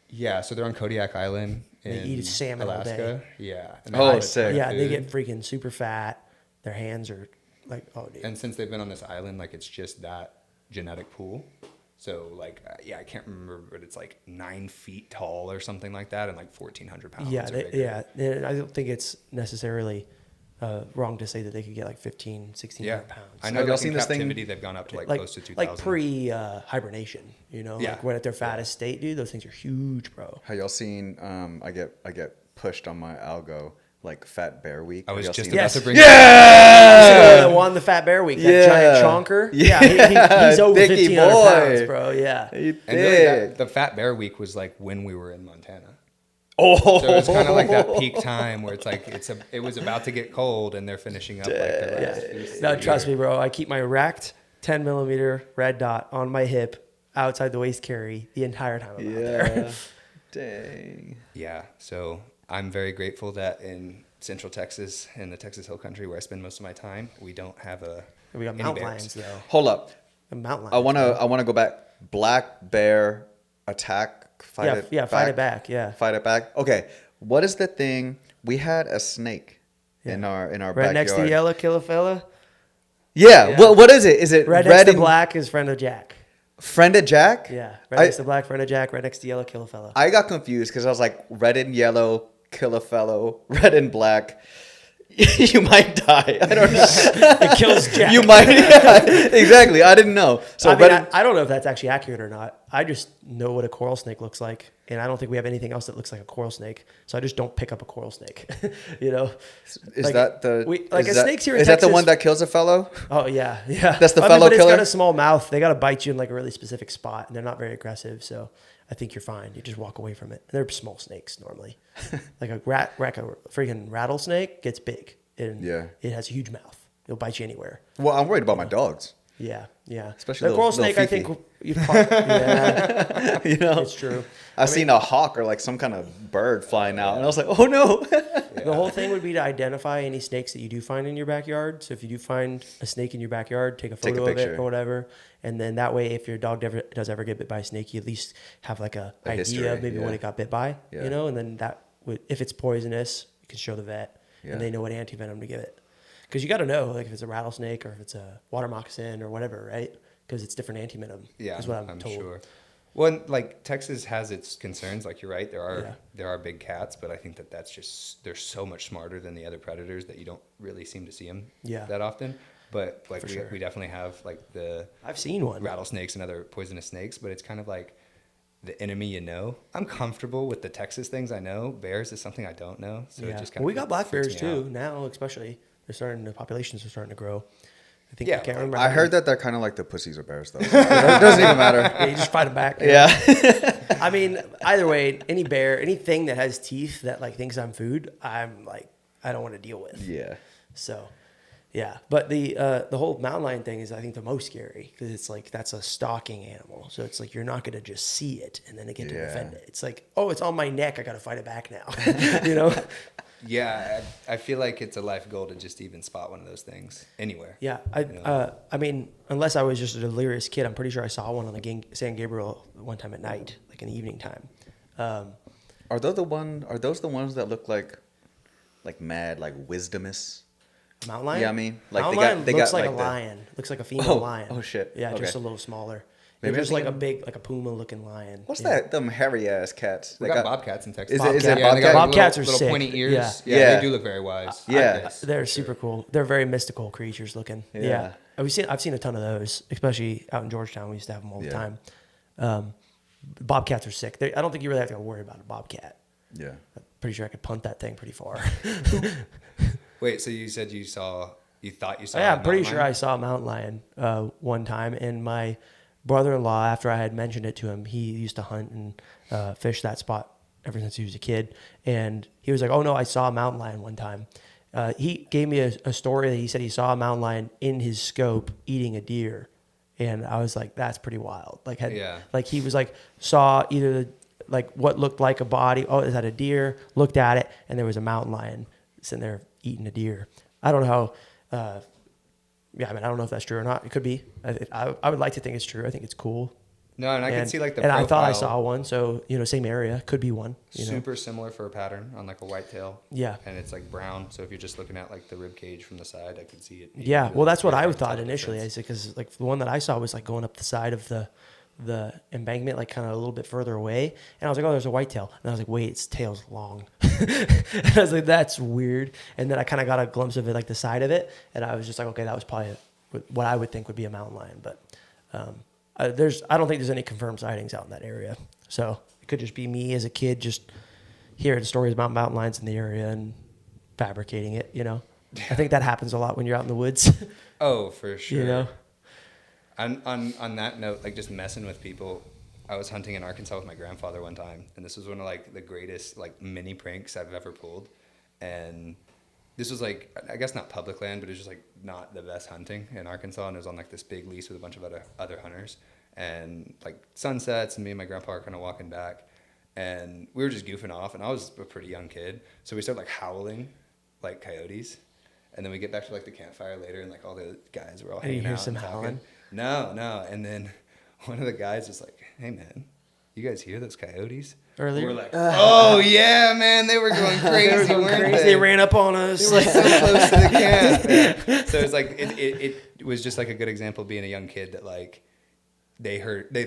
Yeah, so they're on Kodiak Island They eat salmon all Alaska. day. Yeah. Oh, sick. Yeah, they get freaking super fat. Their hands are like, oh, dude. And since they've been on this island, like it's just that genetic pool. So like, I can't remember, but it's like 9 feet tall or something like that, and like 1,400 pounds. Yeah, I don't think it's necessarily wrong to say that they could get like 1,600 pounds. I know. Have y'all like seen in this captivity, thing? they've gone up to like close to 2,000. Like pre hibernation, like when at their fattest state, dude. Those things are huge, bro. Have y'all seen? I get pushed on my algo like Fat Bear Week. I was just seen about Yes. to bring. That won the Fat Bear Week. That giant chonker. Yeah. He's over Thicky 1,500 boy. pounds, bro. Yeah. And really the Fat Bear Week was like when we were in Montana. Oh, So it's kind of like that peak time where it's like it was about to get cold and they're finishing up like the last few No, years. trust me, bro. I keep my racked 10 millimeter red dot on my hip outside the waist carry the entire time I'm out there. Dang. Yeah, so I'm very grateful that in Central Texas, in the Texas Hill Country where I spend most of my time, we don't have We got any mountain bears. lions, though. Hold up. The mountain I lions. wanna go back. Black bear attack. Fight it back. Yeah. Fight it back. Okay. What is the thing? We had a snake in our Right backyard. next to yellow, kill a fella. Yeah. What is it? Is it Right red next to and black is friend of Jack. friend of Jack? Yeah. Right next to black, friend of Jack. Right next to yellow, kill a fella. I got confused because I was like red and yellow, kill a fellow. Red and black. You might die. I don't know. It kills Jack. You might. Yeah, exactly. I didn't know. So I don't know if that's actually accurate or not. I just know what a coral snake looks like, and I don't think we have anything else that looks like a coral snake. So I just don't pick up a coral snake. Is like, that the snake's here in is that the Texas- one that kills a fellow? Oh yeah. That's the I mean, fellow but killer? It's got a small mouth. They got to bite you in like a really specific spot, and they're not very aggressive. So I think you're fine. You just walk away from it. They're small snakes normally. Like a freaking rattlesnake gets big. And it has a huge mouth. It'll bite you anywhere. Well, I'm worried about my dogs. Yeah. Especially the coral little snake. I Fifi. think you yeah, You know, it's true. I've seen a hawk or like some kind of bird flying out, and I was like, oh no. The whole thing would be to identify any snakes that you do find in your backyard. So if you do find a snake in your backyard, take a photo of it or whatever, and then that way, if your dog does ever get bit by a snake, you at least have like a idea history, of maybe when it got bit by. Yeah. And then that would, if it's poisonous, you can show the vet, Yeah. and they know what antivenom to give it. Because you got to know, like if it's a rattlesnake or if it's a water moccasin or whatever, right? Because it's different antivenom. Yeah, is what I'm told. sure. Well, like Texas has its concerns. Like you're right, there are big cats, but I think that's just they're so much smarter than the other predators that you don't really seem to see them that often. But like we definitely have like I've seen one rattlesnakes and other poisonous snakes, but it's kind of like the enemy you know. I'm comfortable with the Texas things I know. Bears is something I don't know, so it just kind of we got black bears too now, especially the populations are starting to grow. I think I can't remember. I heard that they're kind of like the pussies of bears, though. So it doesn't even matter. Yeah, you just fight them back. Yeah. I mean, either way, any bear, anything that has teeth that like thinks I'm food, I'm like, I don't want to deal with. Yeah. So, yeah. But the whole mountain lion thing is, I think, the most scary because it's like that's a stalking animal. So it's like you're not going to just see it and then get to defend it. It's like, oh, it's on my neck. I got to fight it back now. You know? Yeah, I feel like it's a life goal to just even spot one of those things anywhere. Yeah, I mean, unless I was just a delirious kid, I'm pretty sure I saw one on the San Gabriel one time at night, like in the evening time. Are those the ones that look like mad, like wisdomous? Mountain lion? Yeah, I mean, like mountain lion looks like a lion. Looks like a female lion. Oh shit. Yeah, okay. Just a little smaller. Maybe They're just like a big, like a puma-looking lion. What's that? Them hairy-ass cats. We got bobcats in Texas. Is it they got Bobcats are little sick. pointy ears. Yeah. They do look very wise. Yeah. They're super cool. They're very mystical creatures looking. Yeah. I've seen a ton of those, especially out in Georgetown. We used to have them all the time. Bobcats are sick. I don't think you really have to worry about a bobcat. Yeah. I'm pretty sure I could punt that thing pretty far. Wait, so you said you thought you saw Yeah, I'm pretty sure I saw a mountain lion one time, and my brother-in-law, after I had mentioned it to him, he used to hunt and fish that spot ever since he was a kid, and he was like, oh no, I saw a mountain lion one time. He gave me a story that he said he saw a mountain lion in his scope eating a deer, and I was like, that's pretty wild. Like he was like, saw either like what looked like a body, it had a deer, looked at it, and there was a mountain lion sitting there eating a deer. I don't know how I don't know if that's true or not. It could be. I would like to think it's true. I think it's cool. No, and I can see like the and profile. I thought I saw one, so same area, could be one. Super similar for a pattern on like a whitetail. Yeah, and it's like brown. So if you're just looking at like the rib cage from the side, I could see it. Yeah, well, that's what I thought initially. I said because like the one that I saw was like going up the side of the embankment, like kind of a little bit further away, and I was like, oh, there's a whitetail, and I was like, wait, its tail's long. And I was like, that's weird. And then I kind of got a glimpse of it, like the side of it, and I was just like, okay, that was probably what I would think would be a mountain lion, but I don't think there's any confirmed sightings out in that area. So it could just be me as a kid just hearing stories about mountain lions in the area and fabricating it, I think that happens a lot when you're out in the woods. Oh, for sure. On that note, like just messing with people, I was hunting in Arkansas with my grandfather one time, and this was one of like the greatest like mini pranks I've ever pulled. And this was like, I guess not public land, but it was just like not the best hunting in Arkansas, and it was on like this big lease with a bunch of other hunters, and like sunsets, and me and my grandpa are kind of walking back, and we were just goofing off, and I was a pretty young kid, so we started like howling like coyotes, and then we get back to like the campfire later, and like all the guys were all hanging out. And you hear some howling? No, and then one of the guys was like, "Hey man, you guys hear those coyotes?" Earlier, we're like, "Oh yeah, man, they were going crazy. They ran up on us. They were so close to the camp." Yeah. So it's like it was just like a good example of being a young kid that like they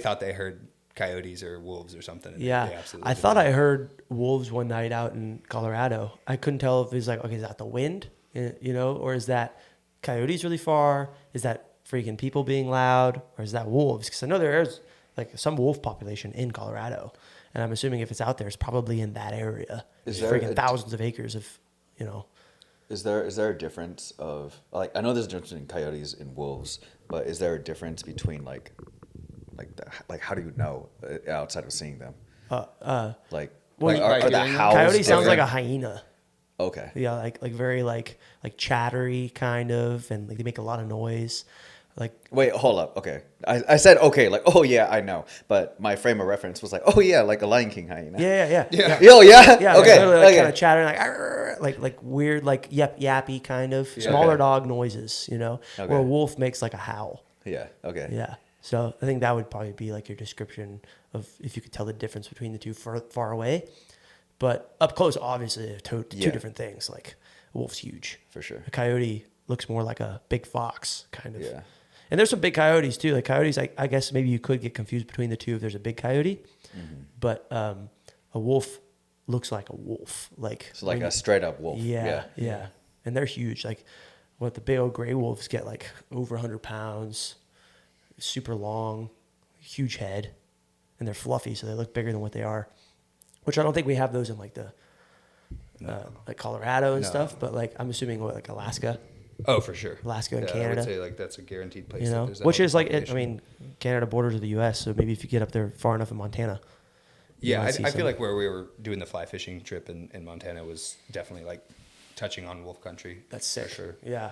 thought they heard coyotes or wolves or something. Yeah, I thought I heard wolves one night out in Colorado. I couldn't tell if it was like, okay, is that the wind, or is that coyotes really far? Is that freaking people being loud, or is that wolves? Because I know there is like some wolf population in Colorado, and I'm assuming if it's out there, it's probably in that area. There's freaking thousands of acres of, Is there a difference of like, I know there's a difference between coyotes and wolves, but is there a difference between like how do you know outside of seeing them? Are the howls coyote different? sounds like a hyena. Okay. Yeah, like very like chattery kind of, and like they make a lot of noise. Like, wait, hold up. Okay, I said okay, like, oh yeah, I know, but my frame of reference was like, oh yeah, like a Lion King hyena. Yeah. Yo, yeah. Yeah. Okay. Like kind of chattering, like weird, like yappy kind of smaller dog noises, Okay. Where a wolf makes like a howl. Yeah. Okay. Yeah. So I think that would probably be like your description of if you could tell the difference between the two far away, but up close, obviously, they're two different things. Like a wolf's huge for sure. A coyote looks more like a big fox kind of. Yeah. And there's some big coyotes too. Like coyotes, I guess maybe you could get confused between the two if there's a big coyote. Mm-hmm. But a wolf looks like a wolf. Like it's like a straight up wolf. Yeah. And they're huge. Like what the big old gray wolves get like over 100 pounds, super long, huge head, and they're fluffy, so they look bigger than what they are. Which I don't think we have those in like the like Colorado and stuff, but like I'm assuming like Alaska. Oh, for sure. Alaska and I Canada. would say like that's a guaranteed place. You know, which is like I mean, Canada borders with the U.S., so maybe if you get up there far enough in Montana. Yeah, I feel like where we were doing the fly fishing trip in Montana was definitely like touching on wolf country. That's sick. For sure. Yeah,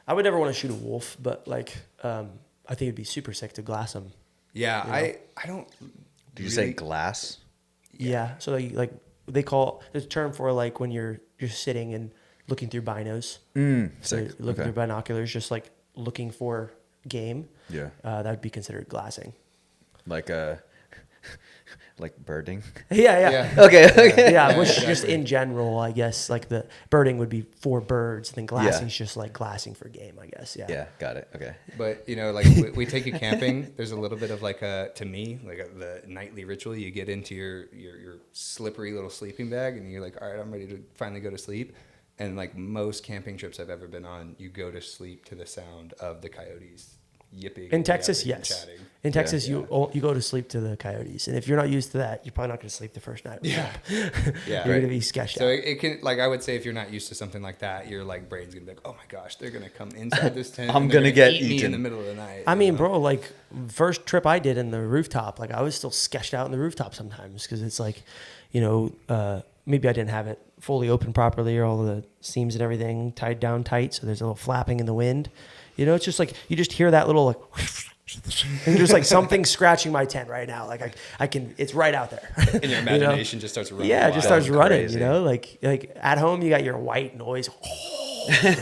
I would never want to shoot a wolf, but like I think it'd be super sick to glass them. Yeah, you know? I don't. Did you say glass? Yeah. So like they call there's a term for like when you're sitting and looking through binos. So you're looking through binoculars, just like looking for game. Yeah. That would be considered glassing. Like birding. Yeah. Okay. Yeah, which just in general, I guess, like the birding would be for birds, and then glassing is just like glassing for game, I guess. Yeah. Yeah, got it. Okay. But you know, like we take you camping. There's a little bit of like to me, the nightly ritual. You get into your slippery little sleeping bag, and you're like, all right, I'm ready to finally go to sleep. And like most camping trips I've ever been on, you go to sleep to the sound of the coyotes yipping. In Texas, yes. Chatting. In Texas, you go to sleep to the coyotes, and if you're not used to that, you're probably not going to sleep the first night. Yeah. You're going to be sketched so out. it can, like, I would say if you're not used to something like that, your like brain's going to be like, oh my gosh, they're going to come inside this tent. I'm going to get eat me eaten in the middle of the night. I mean, bro, like first trip I did in the rooftop, like I was still sketched out in the rooftop sometimes because it's like, you know, maybe I didn't have it fully open properly or all the seams and everything tied down tight, so there's a little flapping in the wind. You know, it's just like you just hear that little like. And just like something scratching my tent right now. Like I can, it's right out there. And your imagination just starts running. Yeah, it just starts running, crazy. you know, like at home you got your white noise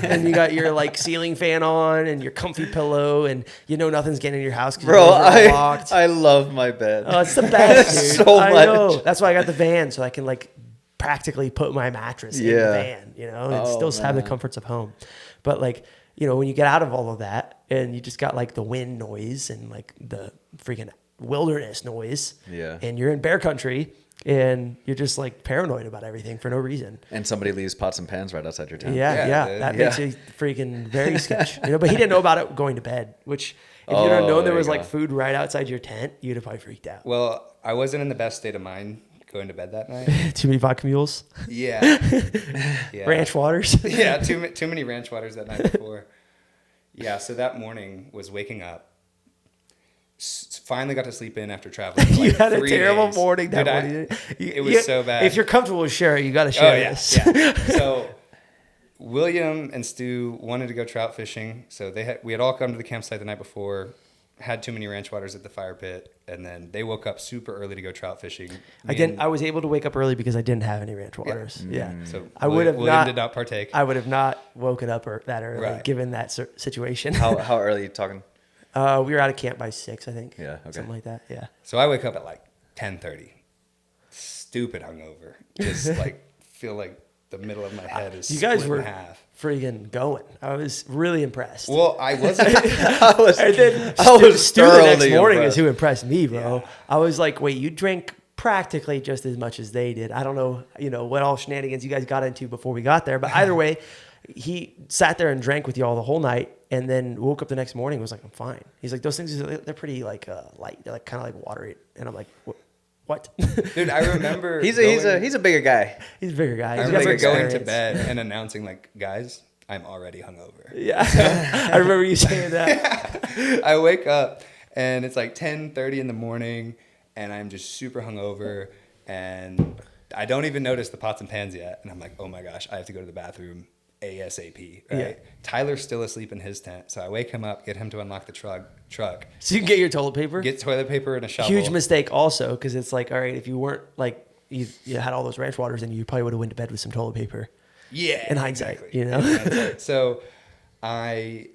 and you got your like ceiling fan on and your comfy pillow and you know nothing's getting in your house. Bro, I love my bed. Oh, it's the best, dude. So I much. know. That's why I got the van so I can like practically put my mattress in the van, you know, and still have the comforts of home. But like, you know, when you get out of all of that and you just got like the wind noise and like the freaking wilderness noise, and you're in bear country and you're just like paranoid about everything for no reason. And somebody leaves pots and pans right outside your tent. That makes it freaking very sketch. You know, but he didn't know about it going to bed, which if you'd have known there was like food right outside your tent, you'd have probably freaked out. Well, I wasn't in the best state of mind going to bed that night. Too many vodka mules. Yeah. Ranch waters. Yeah, too many ranch waters that night before. Yeah, so that morning was waking up. Finally got to sleep in after traveling. For like you had a 3 terrible days. morning that Dude, morning. It was so bad. If you're comfortable with sharing, you got to share this. Yeah. So William and Stu wanted to go trout fishing. So we had all come to the campsite the night before, had too many ranch waters at the fire pit, and then they woke up super early to go trout fishing. I was able to wake up early because I didn't have any ranch waters. Yeah. So William did not partake. I would have not woken up that early given that situation. How early are you talking? We were out of camp by 6, I think. Yeah. Okay. Something like that. Yeah. So I wake up at like 10:30, stupid hungover. Just like feel like the middle of my head is you guys split were in half. Freaking going. I was really impressed. Well, I wasn't. And then Stu the next morning is who impressed me, bro. Yeah. I was like, wait, you drank practically just as much as they did. I don't know, you know, what all shenanigans you guys got into before we got there, but either way, he sat there and drank with y'all the whole night and then woke up the next morning and was like, I'm fine. He's like, those things, they're pretty like light. They're like kind of like watery. And I'm like, what? Dude, I remember he's a bigger guy. He's a bigger guy. I remember going to bed and announcing like, guys, I'm already hungover. Yeah. I remember you saying that. Yeah. I wake up and it's like 10:30 in the morning and I'm just super hungover and I don't even notice the pots and pans yet. And I'm like, oh my gosh, I have to go to the bathroom ASAP. Right? Yeah. Tyler's still asleep in his tent. So I wake him up, get him to unlock the truck. So you can get your toilet paper? Get toilet paper and a shovel. Huge mistake also, because it's like, all right, if you weren't like, you had all those ranch waters and you probably would have went to bed with some toilet paper. Yeah. In hindsight, exactly. you know? So I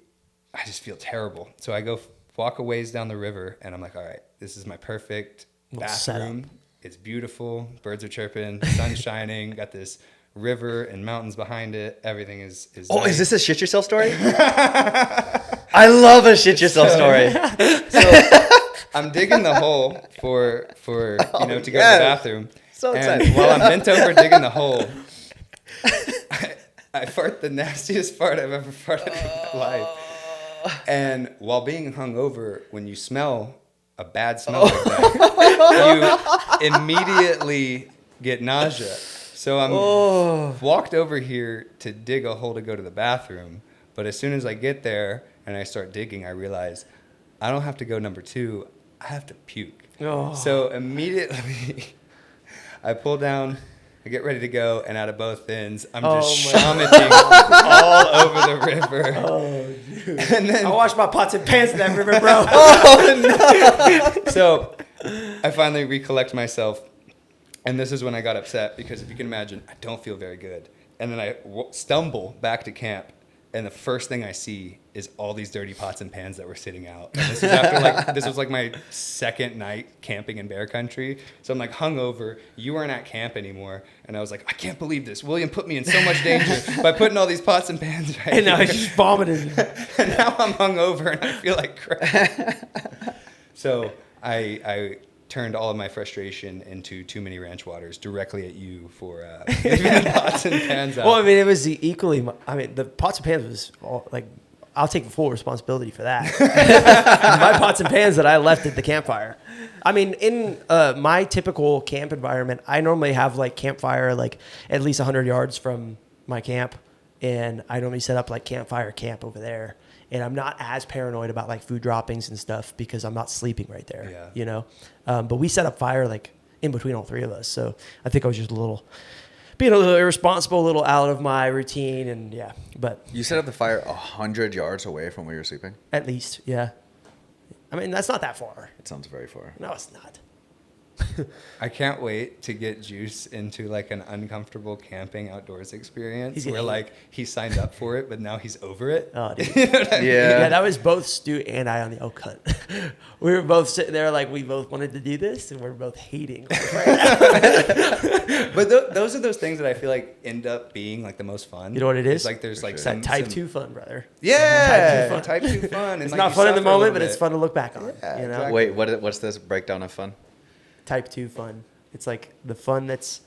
just feel terrible. So I go walk a ways down the river and I'm like, all right, this is my perfect bathroom. It's beautiful. Birds are chirping, sun's shining, got this river and mountains behind it. Everything is Oh, nice. Is this a shit yourself story? I love a shit yourself story. So I'm digging the hole for to go to the bathroom. So and excited. while I'm bent over digging the hole, I fart the nastiest fart I've ever farted in my life. And while being hungover, when you smell a bad smell like that, you immediately get nausea. So I'm walked over here to dig a hole to go to the bathroom. But as soon as I get there and I start digging, I realize I don't have to go number 2. I have to puke. So immediately I pull down, I get ready to go, and out of both ends, I'm just shomitting all over the river. Oh, dude. And then I washed my pots and pans in that river, bro. So I finally recollect myself, and this is when I got upset because if you can imagine, I don't feel very good. And then I stumble back to camp, and the first thing I see is all these dirty pots and pans that were sitting out. And this was after this was like my second night camping in bear country. So I'm like hungover. You weren't at camp anymore, and I was like, I can't believe this. William put me in so much danger by putting all these pots and pans right And now here. I just vomited. And now I'm hungover and I feel like crap. So I turned all of my frustration into too many ranch waters directly at you for leaving the pots and pans out. Well, I mean, it was equally. I mean, the pots and pans was all, like, I'll take full responsibility for that. My pots and pans that I left at the campfire. I mean, in my typical camp environment, I normally have like campfire like at least 100 yards from my camp, and I normally set up like campfire camp over there. And I'm not as paranoid about like food droppings and stuff because I'm not sleeping right there. Yeah. You know, but we set up fire like in between all three of us, so I think I was just being a little irresponsible, a little out of my routine, and yeah. But You set up the fire 100 yards away from where you're sleeping? at least, yeah. I mean, that's not that far. It sounds very far. No, it's not. I can't wait to get Juice into like an uncomfortable camping outdoors experience He's where gonna- like he signed up for it, but now he's over it. Oh, dude. You know what I mean? Yeah, that was both Stu and I on the elk hunt. We were both sitting there like we both wanted to do this, and we're both hating. But those are those things that I feel like end up being like the most fun. You know what it is? It's like there's like It's some that type some- 2 fun, brother. Yeah, Type 2 fun. type 2 fun. And It's like not you fun in the suffer a little moment, but bit. it's fun to look back on. Yeah, you know? exactly. Wait, what's this breakdown of fun? Type 2 fun. It's like the fun that's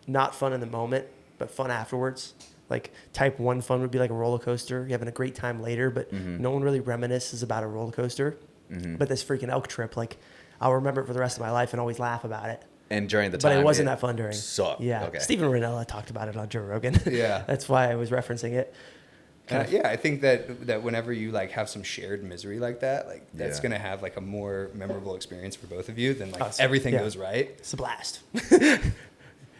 not fun in the moment, but fun afterwards. Like type 1 fun would be like a roller coaster. You're having a great time later, but no one really reminisces about a roller coaster. But this freaking elk trip, like I'll remember it for the rest of my life and always laugh about it. And during the time, But it wasn't that fun during. Sucked. Yeah. Okay. Stephen Ranella talked about it on Joe Rogan. Yeah. That's why I was referencing it. Yeah, I think that whenever you like have some shared misery like that, like that's Yeah. gonna have like a more memorable experience for both of you than like Us. everything Yeah. goes right. It's a blast.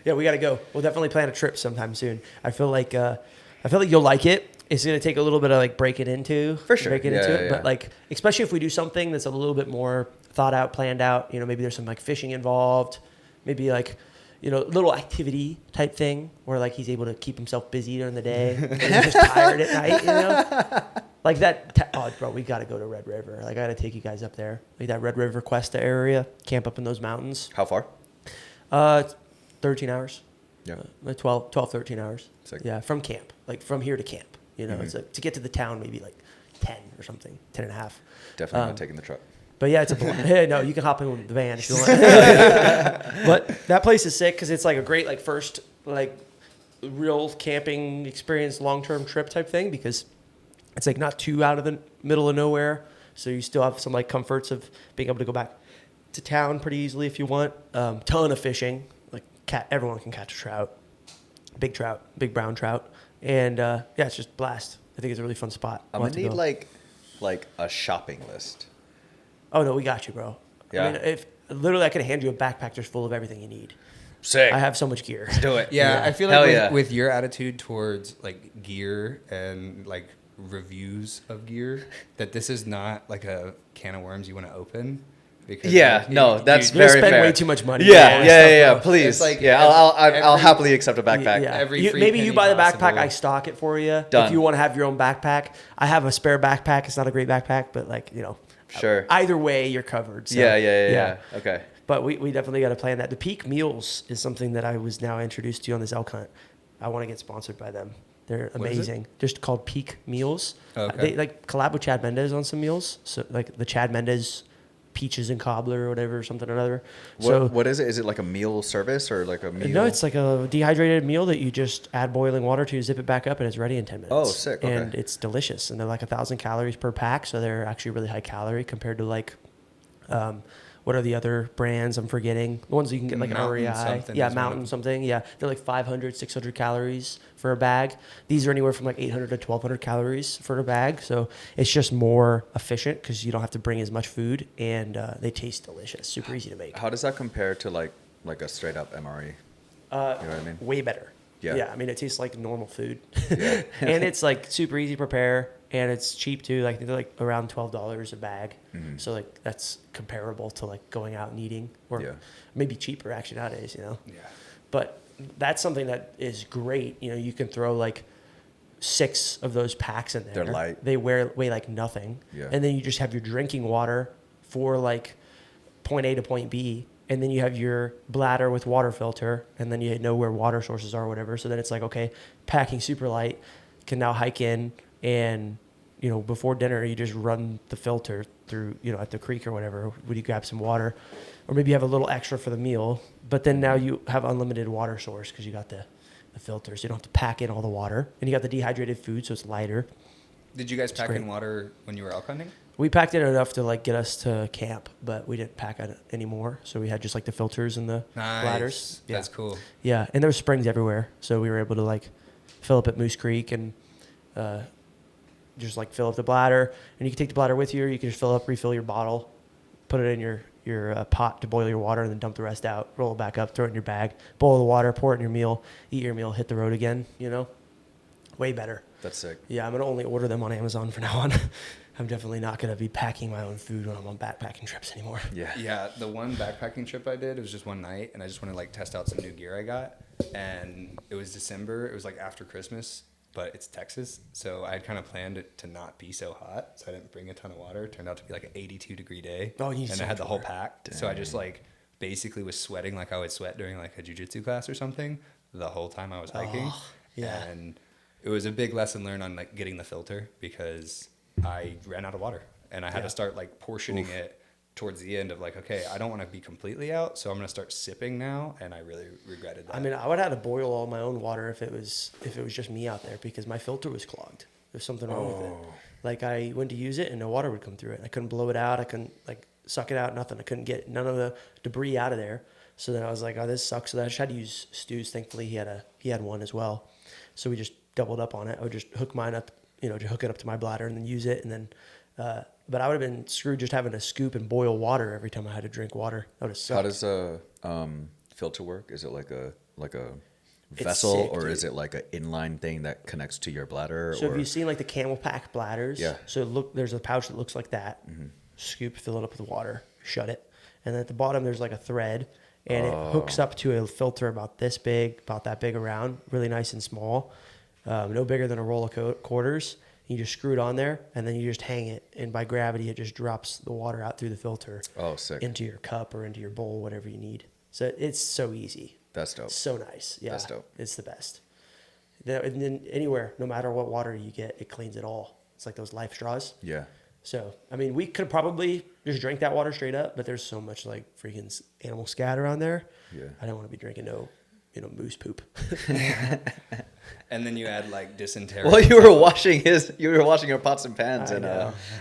Yeah, we got to go. We'll definitely plan a trip sometime soon. I feel like you'll like it. It's going to take a little bit of like breaking into. For sure. Breaking Yeah, into yeah, it. yeah. But like, especially if we do something that's a little bit more thought out, planned out, you know, maybe there's some like fishing involved, maybe like, you know, little activity type thing where like he's able to keep himself busy during the day and he's just tired at night, you know? Like that, oh, bro, we got to go to Red River. Like, I got to take you guys up there. Like that Red River Cuesta area, camp up in those mountains. How far? 13 hours. Yeah. Like 12, 13 hours. Sick. Yeah, from camp. Like from here to camp. You know, Mhm. it's like to get to the town, maybe like 10 or something, 10 and a half. Definitely not taking the truck. But yeah, it's a hey, no, you can hop in the van if you want. But that place is sick because it's like a great like first like real camping experience, long-term trip type thing because it's like not too out of the middle of nowhere. So you still have some like comforts of being able to go back to town pretty easily if you want. Ton of fishing. Like everyone can catch a trout, big brown trout. And yeah, it's just blast. I think it's a really fun spot. I'm We'll gonna have to need go. like a shopping list. Oh no, we got you, bro. Yeah. I mean, if literally I could hand you a backpack just full of everything you need. Sick. I have so much gear. Do it. Yeah, I feel Hell like yeah. with your attitude towards like gear and like reviews of gear, that this is not like a can of worms you want to open. Because Yeah, like, no, you- that's You're gonna very spend fair. way too much money. Yeah, on all this stuff, yeah. bro. Please. It's like yeah, I'll every- happily accept a backpack. Yeah. Every free Maybe you penny buy the backpack, possible. I stock it for you. Done. If you want to have your own backpack, I have a spare backpack. It's not a great backpack, but like, you know, Sure. either way, you're covered. So, Yeah. Okay. But we definitely got to plan that. The Peak Meals is something that I was now introduced to on this elk hunt. I want to get sponsored by them. They're What is it? amazing. Just called Peak Meals. Okay. They like collab with Chad Mendez on some meals. So like the Chad Mendez peaches and cobbler or whatever, something or another. What is it? Is it like a meal service or like a meal? No, it's like a dehydrated meal that you just add boiling water to, zip it back up, and it's ready in 10 minutes. Oh, sick. Okay. And it's delicious. And they're like 1,000 calories per pack, so they're actually really high calorie compared to like, what are the other brands I'm forgetting? The ones you can get like an Mountain REI. something Yeah, is one Mountain of- something. Yeah, they're like 500, 600 calories for a bag. These are anywhere from like 800 to 1,200 calories for a bag. So it's just more efficient because you don't have to bring as much food, and they taste delicious. Super easy to make. How does that compare to like a straight up MRE? You know what I mean? Way better. Yeah. Yeah, I mean, it tastes like normal food. Yeah. And it's like super easy to prepare, and it's cheap too. Like they're like around $12 a bag. Mm-hmm. So like that's comparable to like going out and eating, or Yeah. maybe cheaper actually nowadays, you know? Yeah. But that's something that is great. You know, you can throw like 6 of those packs in there. They're light. They weigh like nothing. Yeah. And then you just have your drinking water for like point A to point B. And then you have your bladder with water filter, and then you know where water sources are or whatever. So then it's like, okay, packing super light, can now hike in, and, you know, before dinner, you just run the filter through, you know, at the creek or whatever, when you grab some water, or maybe you have a little extra for the meal, but then now you have unlimited water source because you got the filters. You don't have to pack in all the water, and you got the dehydrated food, so it's lighter. Did you guys pack great. in water when you were elk hunting? We packed in enough to like get us to camp, but we didn't pack it anymore. So we had just like the filters and the bladders. Yeah. That's cool. Yeah, and there were springs everywhere, so we were able to like fill up at Moose Creek and just like fill up the bladder. And you can take the bladder with you, or you can just fill up, refill your bottle, put it in your pot to boil your water, and then dump the rest out. Roll it back up, throw it in your bag, boil the water, pour it in your meal, eat your meal, hit the road again. You know, way better. That's sick. Yeah, I'm gonna only order them on Amazon from now on. I'm definitely not gonna be packing my own food when I'm on backpacking trips anymore. Yeah. Yeah, the one backpacking trip I did, it was just one night, and I just wanted to like test out some new gear I got. And it was December. It was like after Christmas, but it's Texas, so I had kind of planned it to not be so hot, so I didn't bring a ton of water. It turned out to be like an 82-degree day. Oh, you need and so I had much the whole water. pack, so I just like basically was sweating like I would sweat during like a jiu-jitsu class or something the whole time I was hiking. yeah. And it was a big lesson learned on like getting the filter because I ran out of water. And I had to start like portioning it towards the end of like, okay, I don't want to be completely out, so I'm gonna start sipping now, and I really regretted that. I mean, I would have had to boil all my own water if it was just me out there, because my filter was clogged. There's something wrong with it. Like I went to use it and no water would come through it. I couldn't blow it out. I couldn't like suck it out. Nothing. I couldn't get none of the debris out of there. So then I was like, oh, this sucks. So then I just had to use Stu's. Thankfully, he had one as well. So we just doubled up on it. I would just hook mine up, you know, to hook it up to my bladder and then use it, and then. But I would have been screwed just having to scoop and boil water every time I had to drink water. That would have sucked. How does a filter work? Is it like a vessel, sick, or dude. is it like an inline thing that connects to your bladder? So or? have you seen like the camel pack bladders? Yeah. So there's a pouch that looks like that. Scoop, fill it up with water, shut it, and then at the bottom there's like a thread, and it hooks up to a filter about this big, about that big around, really nice and small, no bigger than a roll of quarters. You just screw it on there, and then you just hang it, and by gravity, it just drops the water out through the filter Sick. into your cup or into your bowl, whatever you need. So it's so easy. That's dope. So nice. Yeah, That's dope. It's the best. And then anywhere, no matter what water you get, it cleans it all. It's like those life straws. Yeah. So, I mean, we could probably just drink that water straight up, but there's so much like freaking animal scat around there. Yeah. I don't want to be drinking moose poop. And then you add like dysentery. Well, you were washing your pots and pans, and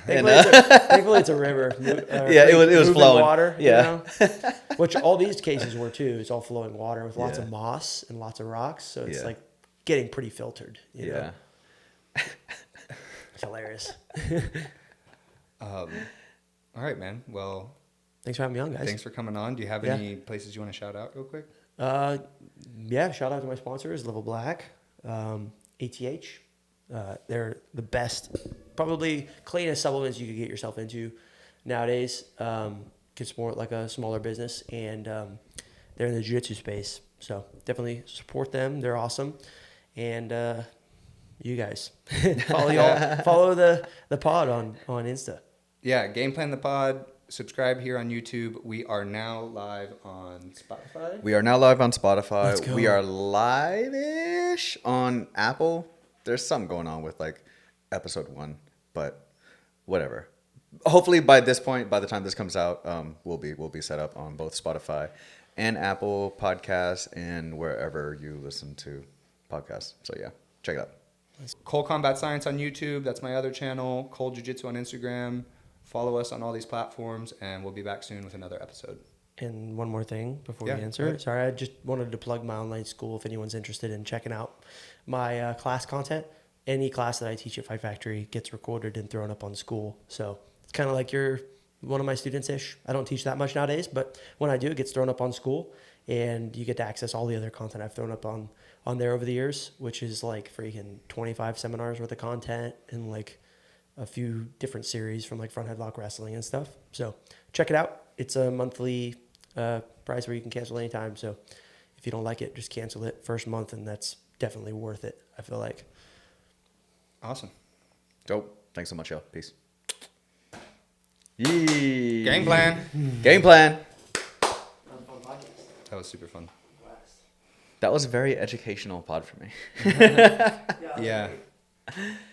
Thankfully, it's a river. Yeah, it was moving flowing. water. Yeah. You know? Which all these cases were too. It's all flowing water with lots of moss and lots of rocks, so it's like getting pretty filtered. You know? It's hilarious. All right, man. Well, Thanks for having me on, guys. thanks for coming on. Do you have any places you want to shout out real quick? Yeah, shout out to my sponsors, Level Black, ATH. They're the best, probably cleanest supplements you could get yourself into nowadays. Can support like a smaller business, and they're in the jiu-jitsu space. So definitely support them. They're awesome. And you guys, follow the pod on Insta. Yeah, Game Plan the Pod. Subscribe here on YouTube. We are now live on Spotify. We are now live on Spotify. Let's go. We are live-ish on Apple there's some going on with like episode 1, but whatever. Hopefully by this point, by the time this comes out, we'll be set up on both Spotify and Apple Podcasts and wherever you listen to podcasts. So yeah, check it out. Cole Combat Science on YouTube. That's my other channel. Cole Jiu Jitsu on Instagram. Follow us on all these platforms, and we'll be back soon with another episode. And one more thing before Yeah, you answer. Sorry, I just wanted to plug my online school if anyone's interested in checking out my class content. Any class that I teach at Fight Factory gets recorded and thrown up on school. So it's kind of like you're one of my students-ish. I don't teach that much nowadays, but when I do, it gets thrown up on school, and you get to access all the other content I've thrown up on there over the years, which is like freaking 25 seminars worth of content and like a few different series from like front headlock wrestling and stuff. So check it out. It's a monthly price where you can cancel anytime. So if you don't like it, just cancel it first month, and that's definitely worth it, I feel like. Awesome. Dope. Thanks so much, y'all. Peace. Yee. Game plan. Game plan. That was super fun. That was a very educational pod for me. Yeah.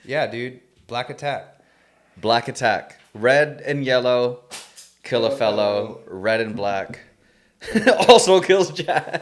Yeah, dude. Black Attack. Black Attack. Red and yellow. Kill a fellow. Red and black. Also kills Jack.